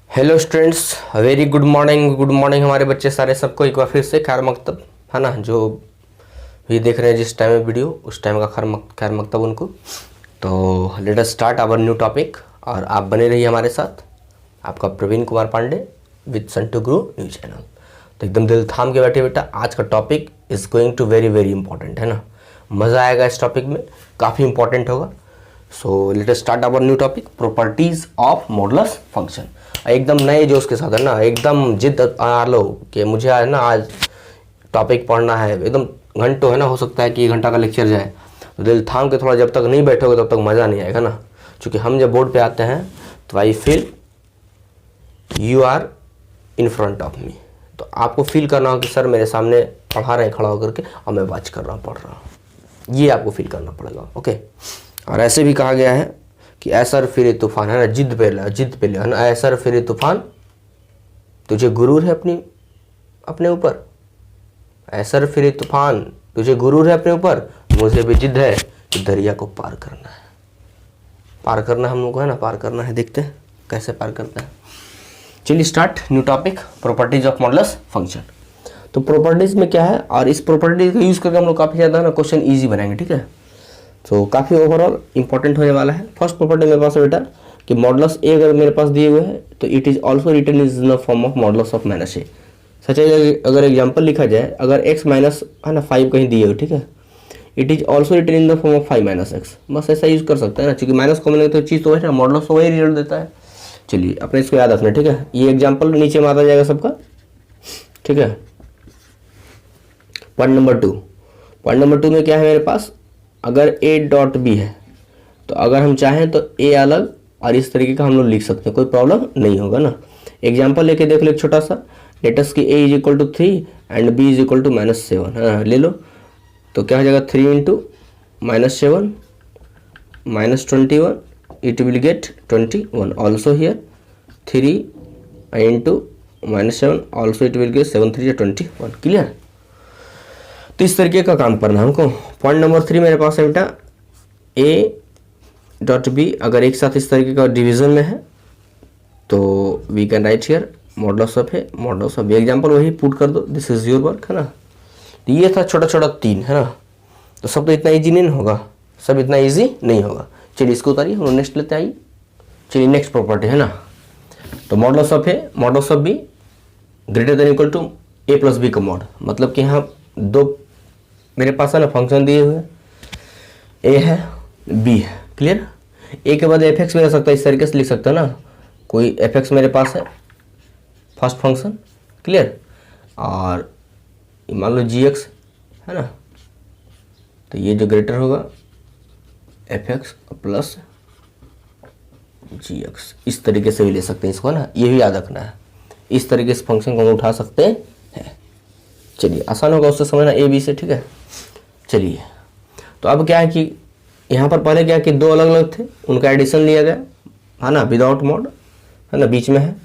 Hello students, very good morning हमारे बच्चे सारे सबको एक बार फिर से खैर मकतब, है ना। जो भी देख रहे हैं जिस टाइम में वीडियो, उस टाइम का खैर मकतब उनको। तो let us start our new topic और आप बने रहिए हमारे साथ। आपका Praveen Kumar Pandey with Santu Guru news channel. तो एकदम दिल थाम के बैठे बेटा, आज का topic is going to very important, है ना। मज़ा आएगा इस टॉपिक में, काफ़ी इंपॉर्टेंट होगा। So let us start our new topic, properties of modulus function. एकदम नए जोश के साथ, है ना, एकदम जिद आ लो कि मुझे है ना आज टॉपिक पढ़ना है, एकदम घंटों, है ना। हो सकता है कि 1 घंटा का लेक्चर जाए, तो दिल थाम के थोड़ा जब तक नहीं बैठोगे तब तक मज़ा नहीं आएगा ना। क्योंकि हम जब बोर्ड पे आते हैं तो I feel you are in front of me. तो आपको फील करना हो कि सर मेरे सामने पढ़ा रहे हैं खड़ा होकर के और मैं वाच कर रहा हूँ, पढ़ रहा हूँ, ये आपको फील करना पड़ेगा। ओके। और ऐसे भी कहा गया है कि ऐसर फिरे तूफान, है ना, जिद पे ले, है ना। ऐसर फिरे तूफान, तुझे गुरूर है अपने ऊपर। ऐसर फिरे तूफान, तुझे गुरूर है अपने ऊपर, मुझे भी जिद है कि दरिया को पार करना है। पार करना हम लोग को, है ना, पार करना है। देखते हैं कैसे पार करता है। चलिए start new topic, properties of modulus function. तो प्रॉपर्टीज में क्या है, और इस प्रॉपर्टीज का यूज़ करके हम लोग काफ़ी ज़्यादा ना क्वेश्चन ईजी बनाएंगे, ठीक है। तो काफ़ी ओवरऑल इंपॉर्टेंट होने वाला है। फर्स्ट प्रॉपर्टी मेरे पास है बेटा कि मॉडुलस ए अगर मेरे पास दिए हुए हैं तो it is also written is the form of modulus of minus a. सच है, अगर एग्जाम्पल लिखा जाए, अगर x माइनस, है ना, 5 कहीं दिए हुए, ठीक है, it is also written in the form of 5 minus X. बस ऐसा यूज़ कर सकते हैं ना, क्योंकि माइनस कॉमन है तो चीज़ तो है ना, मॉडुलस तो वही रिजल्ट देता है। चलिए अपने इसको याद रखना, ठीक है। ये एग्जाम्पल नीचे मारा जाएगा सबका, ठीक है। पॉइंट नंबर टू में क्या है मेरे पास, अगर a डॉट बी है तो अगर हम चाहें तो a अलग और इस तरीके का हम लोग लिख सकते हैं, कोई प्रॉब्लम नहीं होगा ना। एग्जाम्पल लेके देख लो एक छोटा सा, लेटस की a is equal to 3 and b is equal to -7, हाँ ले लो। तो क्या हो जाएगा, 3 into -7 -21, it will get 21। Also here 3 into -7 also it will get 7 3 21। Clear. तो इस तरीके का काम करना है हमको। पॉइंट नंबर 3 मेरे पास है बेटा, a डॉट बी अगर एक साथ इस तरीके का डिवीजन में है तो we can write here modulus of A modulus of B. Example वही पुट कर दो, दिस इज योर वर्क, है ना। तो ये था छोटा 3, है ना। तो सब तो इतना ईजी नहीं होगा, सब इतना ईजी नहीं होगा। चलिए इसको उतारिए, हम नेक्स्ट लेते आइए। चलिए नेक्स्ट प्रॉपर्टी, है ना। तो modulus of A modulus of B greater than equal to A plus B का मॉड। मतलब कि यहाँ दो मेरे पास है ना फंक्शन दिए हुए, ए है बी है। क्लियर। ए के बाद एफ एक्स में रह सकता है, इस तरीके से लिख सकते हो ना, कोई एफ एक्स मेरे पास है फर्स्ट फंक्शन। क्लियर। और मान लो जी एक्स, है ना, तो ये जो ग्रेटर होगा एफ एक्स प्लस जी एक्स, इस तरीके से भी ले सकते हैं इसको, ना। ये भी याद रखना है, इस तरीके से फंक्शन को हम उठा सकते हैं। चलिए आसान होगा उससे समझना, ए बी से, ठीक है। चलिए तो अब क्या है कि यहाँ पर पहले क्या कि दो अलग अलग थे, उनका एडिशन लिया गया, है ना, विदाउट मॉड, है ना, बीच में है।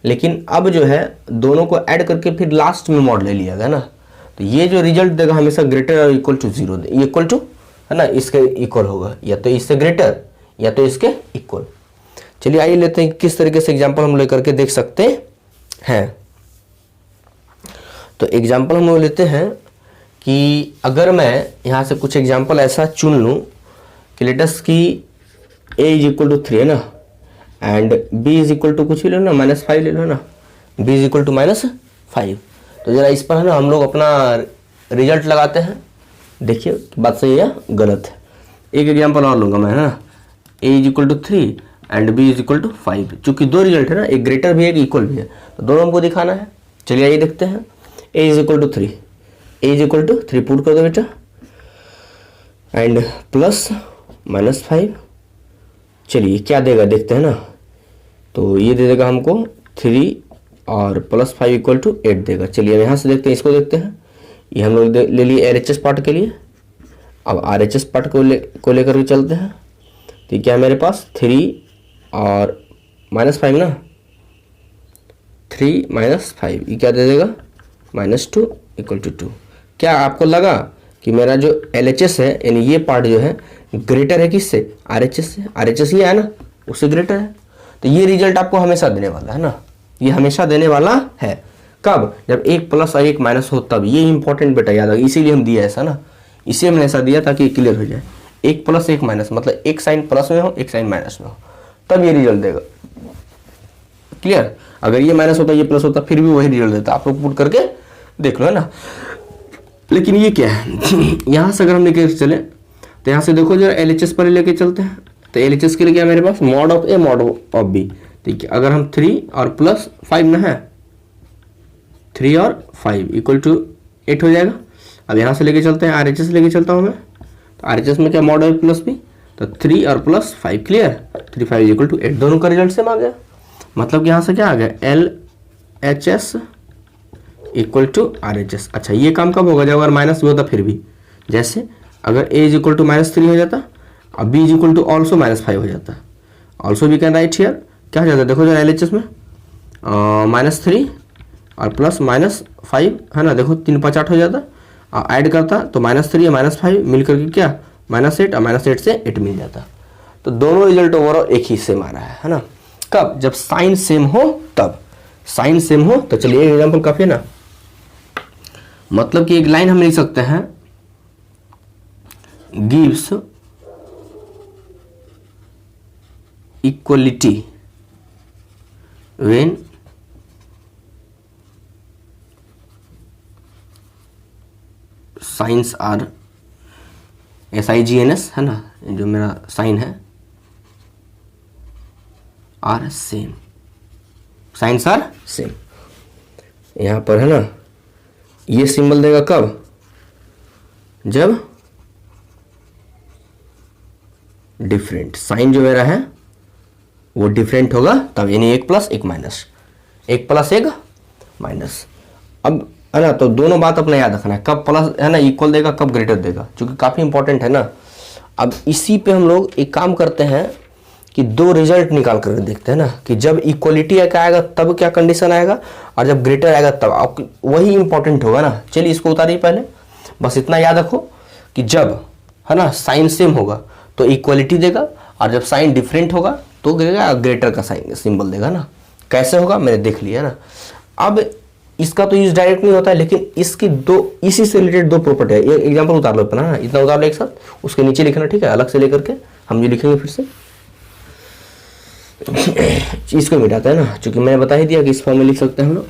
लेकिन अब जो है दोनों को ऐड करके फिर लास्ट में मॉड ले लिया गया ना। तो ये जो रिजल्ट देगा हमेशा ग्रेटर और इक्वल टू 0 दे, इक्वल टू, है ना, इसके इक्वल होगा, या तो इससे ग्रेटर या तो इसके इक्वल। चलिए आइए लेते हैं किस तरीके से एग्जाम्पल हम लेकर के देख सकते हैं। तो एग्जाम्पल हम लोग लेते हैं कि अगर मैं यहाँ से कुछ एग्जाम्पल ऐसा चुन लूँ कि लेटस की a इज इक्वल टू 3, है ना, and b is equal to कुछ भी ले लो ना, -5 ले लो ना, b इज इक्वल टू -5। तो जरा इस पर है ना हम लोग अपना रिजल्ट लगाते हैं, देखिए बात सही है या गलत है। एक एग्जाम्पल और लूँगा मैं, है ना, a is equal to 3 and b is equal to 5। चूँकि दो रिजल्ट है ना, एक ग्रेटर भी है एक इक्वल भी है, तो दोनों हमको दिखाना है। चलिए आइए देखते हैं। a is equal to 3, a is equal to 3 put कर दो बेटा, एंड प्लस -5। चलिए क्या देगा देखते हैं ना। तो ये दे देगा हमको 3 और +5 इक्वल टू 8 देगा। चलिए अब यहाँ से देखते हैं, इसको देखते हैं। ये हम लोग ले लिए LHS पार्ट के लिए, अब RHS पार्ट को लेकर के चलते हैं। तो ये क्या है मेरे पास, 3 और -5 ना, 3 -5, ये क्या दे देगा, -2 इक्वल टू 2। क्या आपको लगा कि मेरा जो LHS है, यानी ये पार्ट जो है ग्रेटर है किससे, RHS से। RHS ये है ना, उससे ग्रेटर है। तो ये रिजल्ट आपको हमेशा देने वाला है ना। ये हमेशा देने वाला है। कब? जब एक प्लस और एक माइनस हो तब। ये इंपॉर्टेंट बेटा याद रखो, इसीलिए हम दिया ऐसा ना, इसीलिए हमने ऐसा दिया ताकि क्लियर हो जाए। एक प्लस एक माइनस मतलब एक साइन प्लस में हो एक साइन माइनस में हो तब ये रिजल्ट देगा। क्लियर? अगर ये माइनस होता ये प्लस होता फिर भी वही रिजल्ट देता। आप लोग पुट करके देख लो, है ना। लेकिन ये क्या है यहाँ से अगर हम लेके चले तो यहाँ से देखो जरा LHS पर लेके चलते हैं। तो LHS के लिए क्या मेरे पास mod of a mod of b. ठीक है, अगर हम 3 और प्लस 5 ना है, 3 और 5 इक्वल टू 8 हो जाएगा। अब यहाँ से लेके चलते हैं RHS लेके चलता हूँ मैं। तो RHS में क्या मॉड ऑफ प्लस बी, तो 3 और प्लस 5 क्लियर, 3 5 इक्वल टू 8 दोनों का रिजल्ट सेम आ गया। मतलब कि यहाँ से क्या आ गया LHS इक्वल टू RHS। अच्छा ये काम कब होगा? जब अगर माइनस भी होता फिर भी, जैसे अगर a इज इक्वल टू -3 हो जाता और b is equal to also -5 हो जाता। Also we can write here क्या हो जाता है देखो जरा LHS में -3 और प्लस -5 है ना। देखो 3 5 8 हो जाता और ऐड करता तो -3 और -5 मिल करके क्या -8 और -8 से 8 मिल जाता। तो दोनों रिजल्ट ओवरऑल एक ही सेम आ रहा है ना। कब? जब साइन सेम हो तब। साइन सेम हो तो चलिए एक एग्जाम्पल काफी है ना। मतलब कि एक लाइन हम लिख सकते हैं gives equality when signs are SIGNS है ना, जो मेरा साइन है are same, signs are same. यहां पर है ना ये सिंबल देगा कब? जब डिफरेंट साइन जो मेरा है वो डिफरेंट होगा तब, यानी एक प्लस एक माइनस, एक प्लस एक माइनस। अब है ना, तो दोनों बात अपना याद रखना है, कब प्लस है ना इक्वल देगा कब ग्रेटर देगा, क्योंकि काफी इंपॉर्टेंट है ना। अब इसी पे हम लोग एक काम करते हैं कि दो रिजल्ट निकाल कर देखते हैं ना, कि जब इक्वलिटी का आएगा तब क्या कंडीशन आएगा और जब ग्रेटर आएगा तब। आपको वही इंपॉर्टेंट होगा ना। चलिए इसको उतारिए पहले, बस इतना याद रखो कि जब है ना साइन सेम होगा तो इक्वलिटी देगा और जब साइन डिफरेंट होगा तो ग्रेटर का साइन सिंबल देगा ना। कैसे होगा मैंने देख लिया ना। अब इसका तो यूज डायरेक्ट नहीं होता है, लेकिन इसकी दो इसी से रिलेटेड दो प्रॉपर्टी है। ये एग्जांपल उतार लो अपना, इतना उतार लो एक साथ, उसके नीचे लिखना ठीक है, अलग से लेकर के हम ये लिखेंगे फिर से। इसको मिटाता है ना, क्योंकि मैंने बता ही दिया कि इस फॉर्म में लिख सकते हैं हम लोग।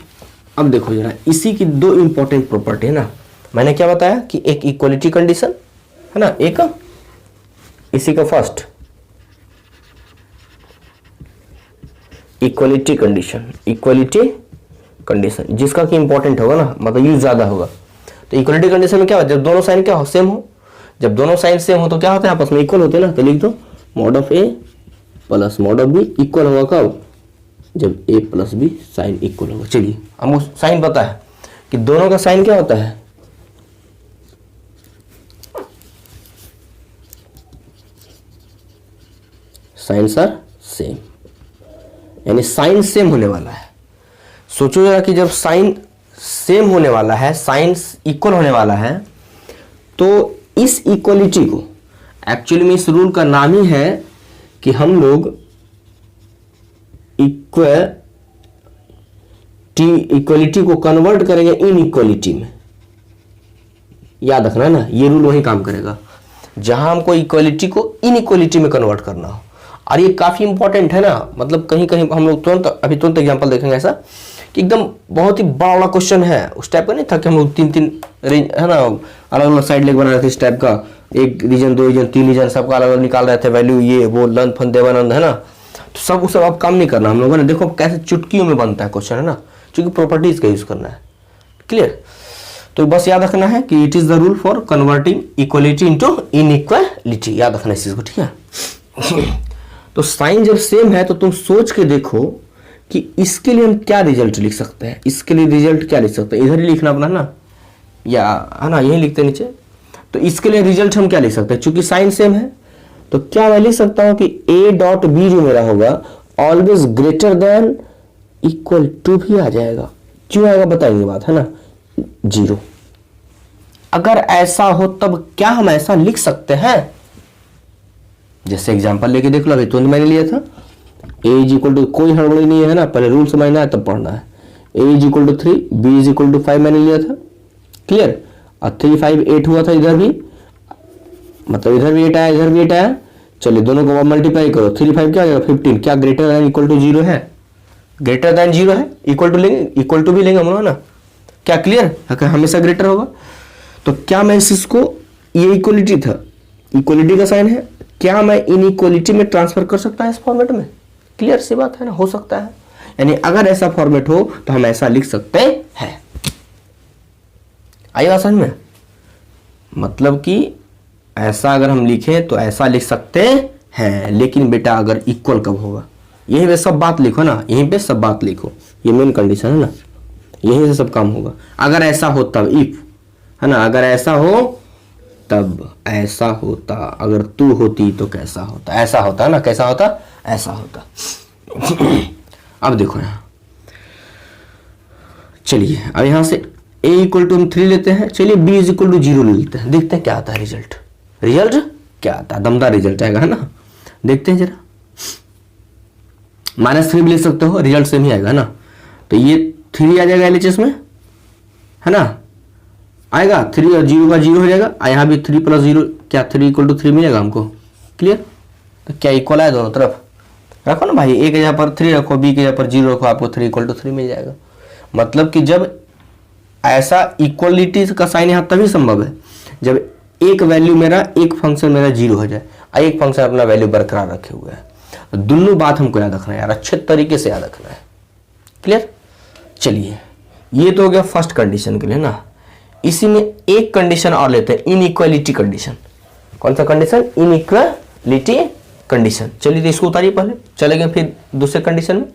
अब देखो जरा इसी की दो इंपॉर्टेंट प्रॉपर्टी है ना। मैंने क्या बताया कि एक इक्वलिटी कंडीशन है ना, एक इसी का first equality condition, equality condition जिसका कि इंपॉर्टेंट होगा ना, मतलब यूज ज्यादा होगा। तो इक्वलिटी कंडीशन में क्या होगा, जब दोनों साइन क्या हो सेम हो, जब दोनों साइन सेम हो तो क्या होता है आपस में इक्वल होते हैं ना। तो लिख दो mod of A plus mod of B equal होगा कब, जब A plus B sign equal होगा। चलिए हमको साइन पता है कि दोनों का साइन क्या होता है, साइंस आर सेम, यानी साइन सेम होने वाला है। सोचो जरा कि जब साइन सेम होने वाला है, साइन इक्वल होने वाला है, तो इस इक्वलिटी को एक्चुअली में इस रूल का नाम ही है कि हम लोग इक्वलिटी को कन्वर्ट करेंगे इन इक्वलिटी में। याद रखना ना, ये रूल वही काम करेगा जहां हमको इक्वलिटी को इन इक्वलिटी में कन्वर्ट करना हो। और ये काफी इंपॉर्टेंट है ना, मतलब कहीं कहीं हम लोग तुरंत एग्जांपल देखेंगे ऐसा कि एकदम बहुत ही बड़ा क्वेश्चन है। उस टाइप का नहीं था कि हम लोग तीन है ना अलग अलग साइड लेके बना रहे थे इस टाइप का, एक रीजन दो रीजन तीन रीजन सबका अलग अलग निकाल रहे थे वैल्यू, ये वो लन फन देवानंद है ना। तो सब अब काम नहीं करना हम लोगों ने। देखो कैसे चुटकियों में बनता है क्वेश्चन है ना, क्योंकि प्रॉपर्टीज का यूज करना है। क्लियर? तो बस याद रखना है कि it is the rule for converting equality into inequality. याद रखना इस चीज को, ठीक है। तो साइन जब सेम है तो तुम सोच के देखो कि इसके लिए हम क्या रिजल्ट लिख सकते हैं। इसके लिए रिजल्ट क्या लिख सकते हैं, इधर ही लिखना अपना ना, या है ना यही लिखते नीचे। तो इसके लिए रिजल्ट हम क्या लिख सकते हैं, चूंकि साइन सेम है तो क्या मैं लिख सकता हूं कि ए डॉट बी जो मेरा होगा always greater than equal to भी आ जाएगा। क्यों आएगा बताएंगे बात है ना, 0। अगर ऐसा हो तब क्या हम ऐसा लिख सकते हैं, जैसे एग्जांपल लेके देख लो, अभी तुरंत मैंने लिया था ए इज इक्वल टू, कोई हड़बड़ी नहीं है ना, पहले रूल समझना है तब पढ़ना है। A is equal to 3, b is equal to 5 मैंने लिया था, क्लियर। और 3 5 8 हुआ था इधर भी, मतलब इधर भी 8 आया, इधर भी 8 आया। चलिए दोनों को मल्टीप्लाई करो, 3 5 क्या आ जाएगा 15, क्या ग्रेटर देन इक्वल टू 0 है, ग्रेटर देन 0 है, इक्वल टू लेंगे, इक्वल टू भी लेंगे हम लोग ना, क्या क्लियर, हमेशा ग्रेटर होगा। तो क्या मैं इसको, ये इक्वलिटी था, इक्वलिटी का साइन है, क्या मैं इनइक्वलिटी में ट्रांसफर कर सकता है इस फॉर्मेट में, क्लियर सी बात है ना, हो सकता है। यानी अगर ऐसा फॉर्मेट हो तो हम ऐसा लिख सकते हैं। आई बात समझ में, मतलब कि ऐसा अगर हम लिखें तो ऐसा लिख सकते हैं, लेकिन बेटा अगर इक्वल कब होगा, यहीं पे सब बात लिखो ना, यहीं पे सब बात लिखो, ये मेन कंडीशन है ना, यहीं से सब काम होगा। अगर ऐसा हो तब, इफ है ना, अगर ऐसा हो तब, ऐसा होता, अगर तू होती तो कैसा होता, ऐसा होता ना, कैसा होता, ऐसा होता। अब देखो यहां, चलिए अब यहां से a इक्वल टू हम 3 लेते हैं, चलिए b इज इक्वल टू 0 ले लेते हैं, देखते हैं क्या आता है रिजल्ट, रिजल्ट क्या आता है, दमदार रिजल्ट आएगा है ना, देखते हैं जरा। -3 भी ले सकते हो, रिजल्ट सेम ही आएगा ना। तो ये 3 आ जाएगा LHS में, है ना, आएगा 3 और 0 का 0 हो जाएगा, यहाँ भी 3 + 0 क्या 3 इक्वल टू 3 मिलेगा हमको, क्लियर। तो क्या इक्वल है दोनों तरफ, रखो ना भाई, a के जगह पर 3 रखो, b के जगह पर 0 रखो, आपको 3 इक्वल टू 3 मिल जाएगा। मतलब कि जब ऐसा इक्वलिटी का साइन यहाँ तभी संभव है जब एक वैल्यू मेरा, एक फंक्शन मेरा 0 हो जाए और एक फंक्शन अपना वैल्यू बरकरार रखे हुए है। दोनों बात हमको याद रखना है यार, अच्छे तरीके से याद रखना है, क्लियर। चलिए ये तो हो गया फर्स्ट कंडीशन के लिए ना। इसी में एक कंडीशन और लेते हैं, इनइक्वालिटी कंडीशन। कौन सा कंडीशन, इनइक्वालिटी कंडीशन। चलिए तो इसको उतारिए पहले, चले गए फिर दूसरे कंडीशन में।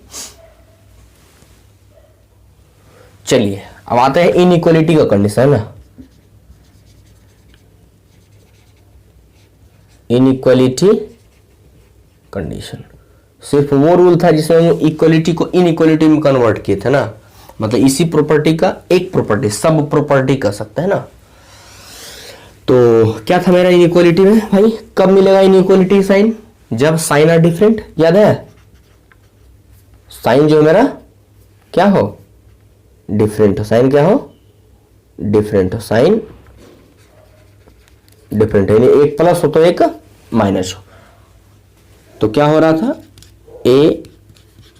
चलिए अब आते हैं इनइक्वालिटी का कंडीशन ना, इनइक्वालिटी कंडीशन सिर्फ वो रूल था जिसमें हम इक्वालिटी को इनइक्वालिटी में कन्वर्ट किए थे ना, मतलब इसी प्रॉपर्टी का एक प्रॉपर्टी, सब प्रॉपर्टी कर सकते हैं ना। तो क्या था मेरा इनइक्वालिटी में भाई, कब मिलेगा इनइक्वालिटी साइन, जब साइन आर डिफरेंट, याद है, साइन जो मेरा क्या हो, डिफरेंट हो, साइन क्या हो, डिफरेंट हो, साइन डिफरेंट है, यानी एक प्लस हो तो एक माइनस हो। तो क्या हो रहा था, ए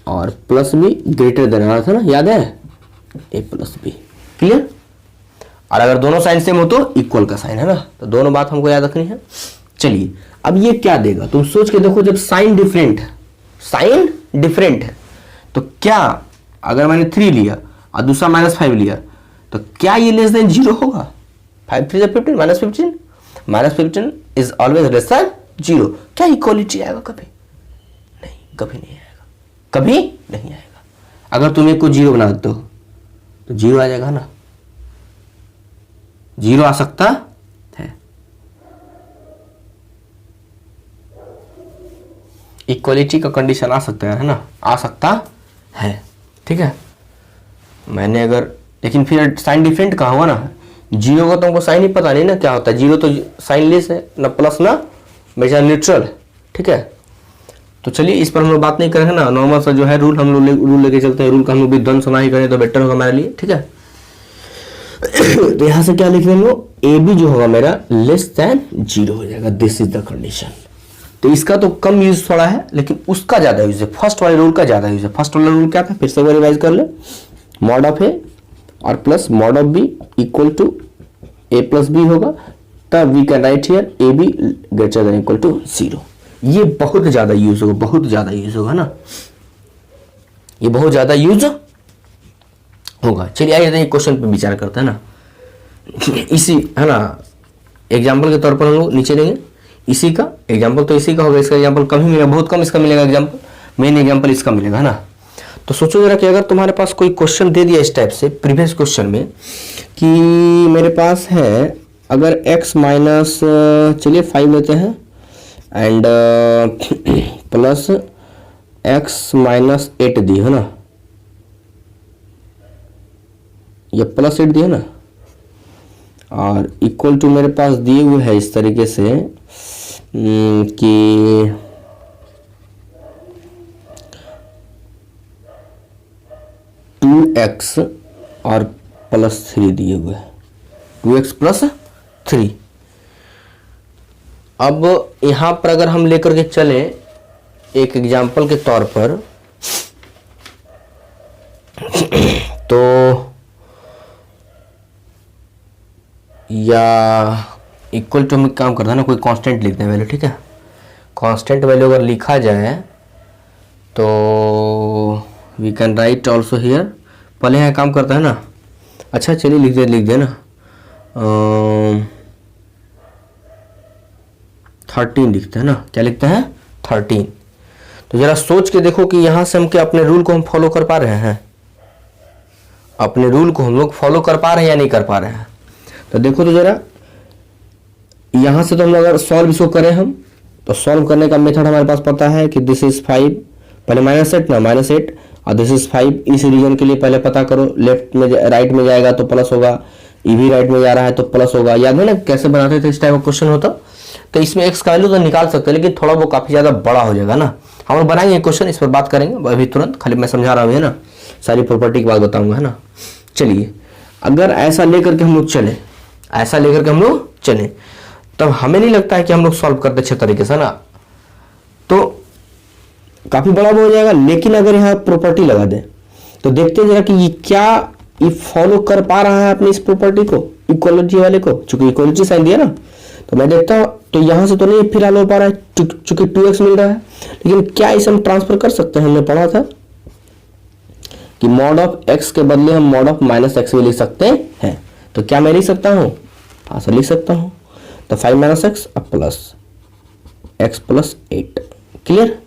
और प्लस बी ग्रेटर देन आ रहा था ना, याद है, ए प्लस बी, क्लियर। और अगर दोनों साइन सेम हो तो इक्वल का साइन है ना, तो दोनों बात हमको याद रखनी है। चलिए अब ये क्या देगा, तुम सोच के देखो, जब साइन डिफरेंट है, साइन डिफरेंट है, तो क्या अगर मैंने 3 लिया और दूसरा -5 लिया, तो क्या ये लेस देन 0 होगा, 5 3 15 -15, -15 इज ऑलवेज लेस देन 0। क्या इक्वालिटी आएगा कभी नहीं, कभी नहीं आएगा, कभी नहीं आएगा। अगर तुम एक को 0 बना देते हो तो 0 आ जाएगा ना, 0 आ सकता है। इक्वालिटी का कंडीशन आ सकता है ना, आ सकता है, ठीक है। मैंने अगर, लेकिन फिर साइन डिफरेंट कहाँ हुआ ना, 0 का तो हमको साइन ही पता नहीं ना क्या होता है, 0 तो साइन लेस है ना, प्लस ना हमेशा न्यूट्रल है, ठीक है। तो चलिए इस पर हम लोग बात नहीं करेंगे ना, नॉर्मल सा जो है रूल हम लोग रूल लेके चलते हैं, रूल का हम लोग भी ध्वंस ना ही करें तो बेटर होगा हमारे लिए, ठीक है। तो यहां से क्या लिख रहे हैं लोग, ए बी जो होगा मेरा लेस देन 0 हो जाएगा, दिस इज द कंडीशन। तो इसका तो कम यूज थोड़ा है, लेकिन उसका ज्यादा यूज है, फर्स्ट वाले रूल का ज्यादा यूज है। फर्स्ट वाला रूल क्या था, फिर से रिवाइज कर ले, मॉड ऑफ ए और plus mod of B equal to A plus b होगा, तब we can write here a b greater than equal to 0। ये बहुत ज्यादा यूज होगा, बहुत ज्यादा यूज होगा ना, ये बहुत ज्यादा यूज होगा। चलिए आइए क्वेश्चन पे विचार करते हैं ना, इसी है ना, एग्जाम्पल के तौर पर हम लोग नीचे लेंगे, इसी का एग्जाम्पल तो इसी का होगा, इसका एग्जाम्पल कम ही मिलेगा, बहुत कम इसका मिलेगा एग्जाम्पल, मेन एग्जाम्पल इसका मिलेगा, है ना। तो सोचो जरा कि अगर तुम्हारे पास कोई क्वेश्चन दे दिया इस टाइप से प्रीवियस क्वेश्चन में कि मेरे पास है अगर x माइनस, चलिए 5 लेते हैं, एंड प्लस x माइनस 8 दी है ना, ये प्लस 8 दिया ना, और इक्वल टू मेरे पास दिए हुए है इस तरीके से कि 2x और +3 दिए हुए हैं, 2x + 3। अब यहां पर अगर हम लेकर के चले एक एग्जाम्पल के तौर पर, तो या इक्वल टू हम काम करते हैं ना, कोई कांस्टेंट लिखते हैं वैल्यू, ठीक है। कांस्टेंट वैल्यू अगर लिखा जाए तो we can write also here, पहले यहाँ काम करता है ना। अच्छा चलिए लिख दे ना, 13 लिखते हैं ना, क्या लिखते हैं 13। तो जरा सोच के देखो कि यहाँ से हम क्या अपने रूल को हम फॉलो कर पा रहे हैं, अपने रूल को हम लोग फॉलो कर पा रहे हैं या नहीं कर पा रहे हैं। तो देखो तो जरा यहाँ से तो हम अगर सॉल्व इसको करें हम, तो सॉल्व करने का मेथड हमारे पास पता है कि दिस इज 5, पहले -8 ना, -8 और दिस इज 5। इस रीजन के लिए पहले पता करो, लेफ्ट में राइट में जाएगा तो प्लस होगा, ये भी राइट में जा रहा है तो प्लस होगा। याद है ना कैसे बनाते थे इस टाइप का क्वेश्चन होता। तो इसमें x का वैल्यू तो निकाल सकते हैं, लेकिन थोड़ा वो काफी ज्यादा बड़ा हो जाएगा ना। हम लोग बनाएंगे क्वेश्चन, इस पर बात करेंगे अभी तुरंत, खाली मैं समझा रहा हूँ है ना, सारी प्रॉपर्टी की बात बताऊंगा है ना। चलिए अगर ऐसा लेकर के हम लोग चले, ऐसा लेकर के हम लोग चले, तब हमें नहीं लगता है कि हम लोग सॉल्व करते अच्छे तरीके से ना, तो काफी बड़ा हो जाएगा। लेकिन अगर यहाँ प्रॉपर्टी लगा दे तो देखते हैं जरा कि ये क्या ये फॉलो कर पा रहा है अपनी इस प्रॉपर्टी को, इक्वालिटी वाले को। चूंकि इक्वालिटी साइन दिया ना, तो मैं देखता हूं तो यहां से तो नहीं फिलहाल हो पा रहा है, चूंकि 2x मिल रहा है। लेकिन क्या इसे हम ट्रांसफर कर सकते हैं, हमने पढ़ा था कि मॉड ऑफ x के बदले हम मॉड ऑफ -x भी लिख सकते हैं। तो क्या मैं लिख सकता हूं, हाँ सर लिख सकता हूं। तो 5 - x अब प्लस x + 8, क्लियर।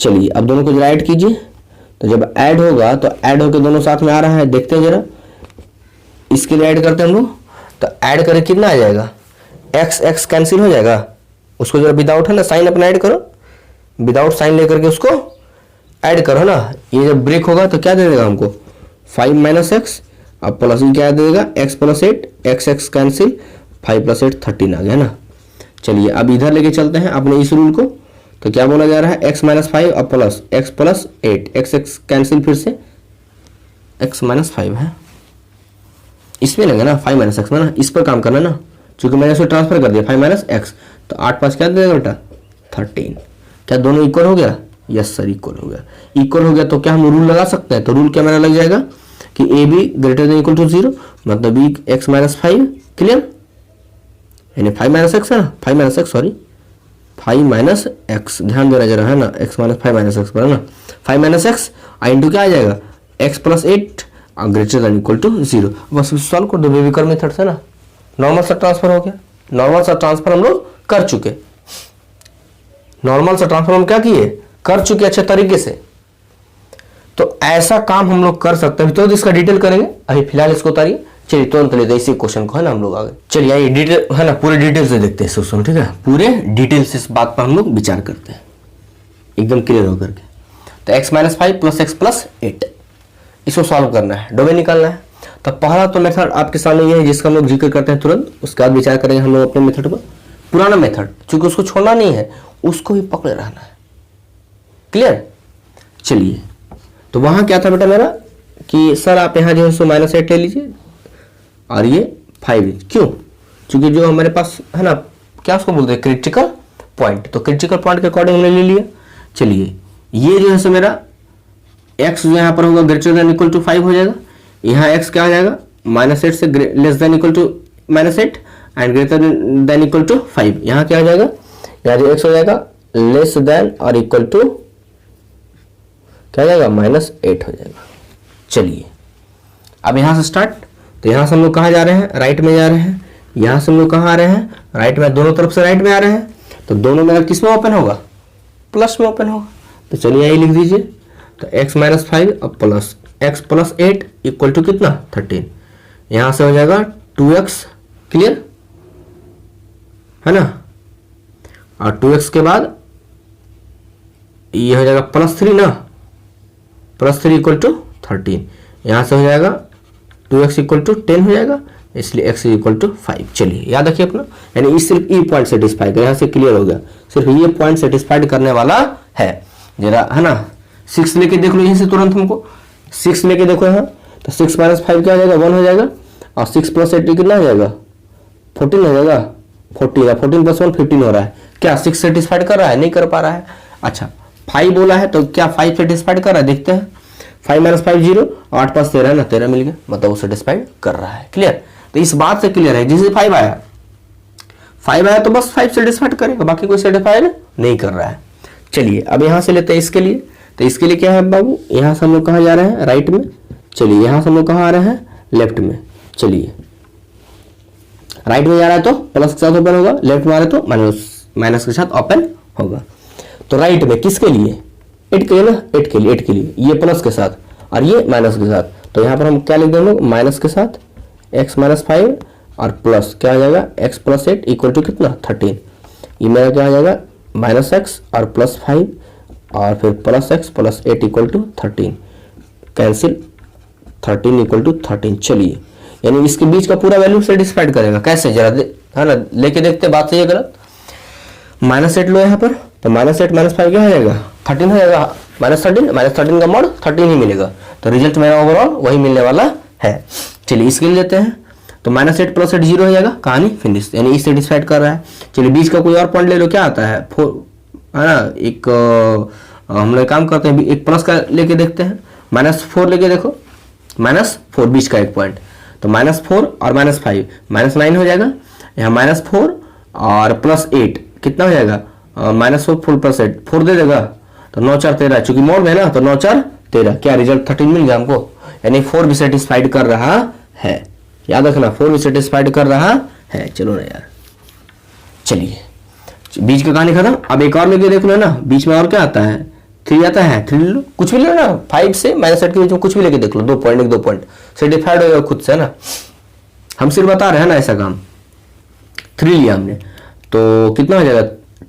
चलिए अब दोनों को जरा ऐड कीजिए, तो जब ऐड होगा तो ऐड होकर दोनों साथ में आ रहा है, देखते हैं जरा। इसके लिए ऐड करते हैं हम लोग, तो ऐड करके कितना आ जाएगा, x कैंसिल हो जाएगा। उसको जरा विदाउट है ना साइन अपना ऐड करो, विदाउट साइन लेकर के उसको ऐड करो ना। ये जब ब्रेक होगा तो क्या दे देगा हमको, 5 - x अब प्लस में क्या दे देगा, x + 8, x कैंसिल, 5 + 8 13 आ गया ना। चलिए अब इधर लेके चलते हैं अपने इस रूल को। तो क्या बोला जा रहा है, x - 5 अब प्लस x + 8, x कैंसिल, फिर से x - 5 है, इसमें लगे ना 5 - x में ना, इस पर काम करना ना। चूंकि मैंने इसको ट्रांसफर कर दिया 5 - x, तो 8 + 5 क्या दे देगा बेटा 13। क्या दोनों इक्वल हो गया, यस सर इक्वल हो गया। इक्वल हो गया तो क्या हम रूल लगा सकते हैं, तो रूल क्या मेरा लग जाएगा कि AB > 0, मतलब b x - 5, क्लियर। यानी 5 - x है ना, 5 - x सॉरी 5 - x, ध्यान देना जरा है ना, x - 5 - x पर है ना, 5 - x इंटू क्या आ जाएगा, x + 8 > 0। बस सॉल्व कर दो बेबी कर मेथड से ना, नॉर्मल सा ट्रांसफर हो गया। नॉर्मल सा ट्रांसफर हम लोग कर चुके, नॉर्मल सा ट्रांसफर हम क्या किए, कर चुके अच्छे तरीके से। तो ऐसा काम हम लोग कर सकते हैं, तो इसका डिटेल करेंगे, अभी फिलहाल इसको उतारिए। चलिए तुरंत लेते इसी क्वेश्चन को है ना हम लोग आगे। चलिए आइए डिटेल है ना, पूरे डिटेल से देखते हैं क्वेश्चन, ठीक है। पूरे डिटेल से इस बात पर हम लोग विचार करते हैं एकदम क्लियर होकर के। तो x - 5 + x + 8 इसको सॉल्व करना है, डोमेन निकालना है। तो पहला तो मेथड आपके सामने ये है जिसका हम लोग जिक्र करते हैं तुरंत, उसके बाद विचार करेंगे हम लोग अपने मेथड पर। पुराना मेथड, चूंकि उसको छोड़ना नहीं है, उसको ही पकड़े रहना है, क्लियर। चलिए तो वहां क्या था बेटा मेरा कि सर आप यहाँ जो है सो -8 ले लीजिए और ये 5, क्यों, क्योंकि जो हमारे पास है ना क्या उसको बोलते हैं क्रिटिकल पॉइंट, तो क्रिटिकल पॉइंट के अकॉर्डिंग हमने ले लिया। चलिए ये जो है सो मेरा x जो यहाँ पर होगा > 5 हो जाएगा, यहाँ x क्या आ जाएगा -8 से <8 एंड > 5। यहाँ क्या आ जाएगा, यहाँ जो x हो जाएगा और = क्या हो जाएगा -8 हो जाएगा। चलिए अब यहाँ से स्टार्ट, तो यहाँ से हम लोग कहाँ जा रहे हैं, राइट में जा रहे हैं। यहाँ से हम लोग कहाँ आ रहे हैं, राइट में, दोनों तरफ से राइट में आ रहे हैं। तो दोनों में किस में ओपन होगा, प्लस में ओपन होगा। तो चलिए यही लिख दीजिए, तो x - 5 अब प्लस x + 8 = कितना 13। यहाँ से हो जाएगा 2x, क्लियर है ना, और 2x के बाद ये हो जाएगा +3 ना, +3 = 13। यहाँ से हो जाएगा 2x = 10 हो जाएगा, इसलिए x = 5। चलिए याद रखिए अपना, यानी इस सिर्फ ये पॉइंट सेटिस्फाई कर, यहाँ से क्लियर हो गया, सिर्फ ये पॉइंट सेटिस्फाइड करने वाला है जरा है ना। 6 लेके देख लो यहीं से तुरंत हमको, 6 लेके देखो यहाँ, तो 6 माइनस 5 क्या हो जाएगा, 1 हो जाएगा, और 6 प्लस 8 कितना हो जाएगा, 14 हो जाएगा, 14 प्लस 1 15 हो रहा है। क्या 6 सेटिस्फाइड कर रहा है, नहीं कर पा रहा है। अच्छा 5 बोला है तो क्या 5 सेटिस्फाइड कर रहा है, देखते हैं। 5 माइनस 5 0, 8 पास 13 है ना, 13 मिल गया, मतलब वो सेटिस्फाइड कर रहा है। क्लियर, तो इस बात से क्लियर है, जिसे 5 आया तो बस 5 सेटिस्फाइड करेगा, बाकी कोई सेटिस्फाइड नहीं कर रहा है। चलिए अब यहां से लेते हैं इसके लिए, तो इसके लिए क्या है बाबू, यहां से हम लोग कहाँ जा रहे हैं, राइट में। चलिए यहां से हम लोग कहाँ आ रहे हैं, लेफ्ट में। चलिए राइट में जा रहा है तो प्लस के साथ ओपन होगा, लेफ्ट में आ रहा है तो माइनस के साथ ओपन होगा। तो राइट में किसके लिए, 8 के लिए ना, 8 के लिए, ये प्लस के साथ और ये माइनस के साथ। तो यहाँ पर हम क्या लिख देंगे, माइनस के साथ x माइनस 5 और प्लस क्या आ जाएगा, x प्लस 8 इक्वल टू कितना 13। ये मेरा क्या आ जाएगा, माइनस x और प्लस 5 और फिर plus x plus 8 equal to 13, cancel, 13 equal to 13। चलिए यानी इसके बीच का पूरा वैल्यू सेटिस्फाइड करेगा, कैसे जरा है ना, लेके देखते, बात सही है गलत। -8 लो यहाँ पर, तो -8 माइनस 5 क्या हो जाएगा, 13 हो जाएगा, -13 का मोड 13 ही मिलेगा, तो रिजल्ट मेरा ओवरऑल वही मिलने वाला है। चलिए इसके लिए लेते हैं, तो -8 प्लस 8 0 हो जाएगा, कहानी फिनिश, यानी इस सेटिस्फाइड कर रहा है। चलिए बीच का कोई और पॉइंट ले लो, क्या आता है 4 है ना, एक हम लोग काम करते हैं, एक प्लस का लेके देखते हैं, -4 लेके देखो, -4 बीच का एक पॉइंट, तो -4 और -5 -9 हो जाएगा, यहाँ -4 और प्लस 8 कितना हो जाएगा, -4 प्लस 8 4 दे देगा, तो 9 4 13, चूंकि मोड में है ना, तो 9 4 13, क्या रिजल्ट 13 मिल गया हमको, यानी 4 भी सेटिस्फाइड कर रहा है। याद रखना 4 भी सेटिस्फाइड कर रहा है। चलो ना यार, चलिए बीच का कहानी खत्म। अब एक और लेके देख लो ना, बीच में और क्या आता है, 3 आता है, 3 ले लो, कुछ भी ले लो ना, 5 से -8 के बीच में कुछ भी लेके देख लो, 2 पॉइंट 1 2 पॉइंट सेटिस्फाइड होगा खुद से ना, हम सिर्फ बता रहे हैं ना ऐसा काम। 3 लिया हमने तो कितना हो जाएगा,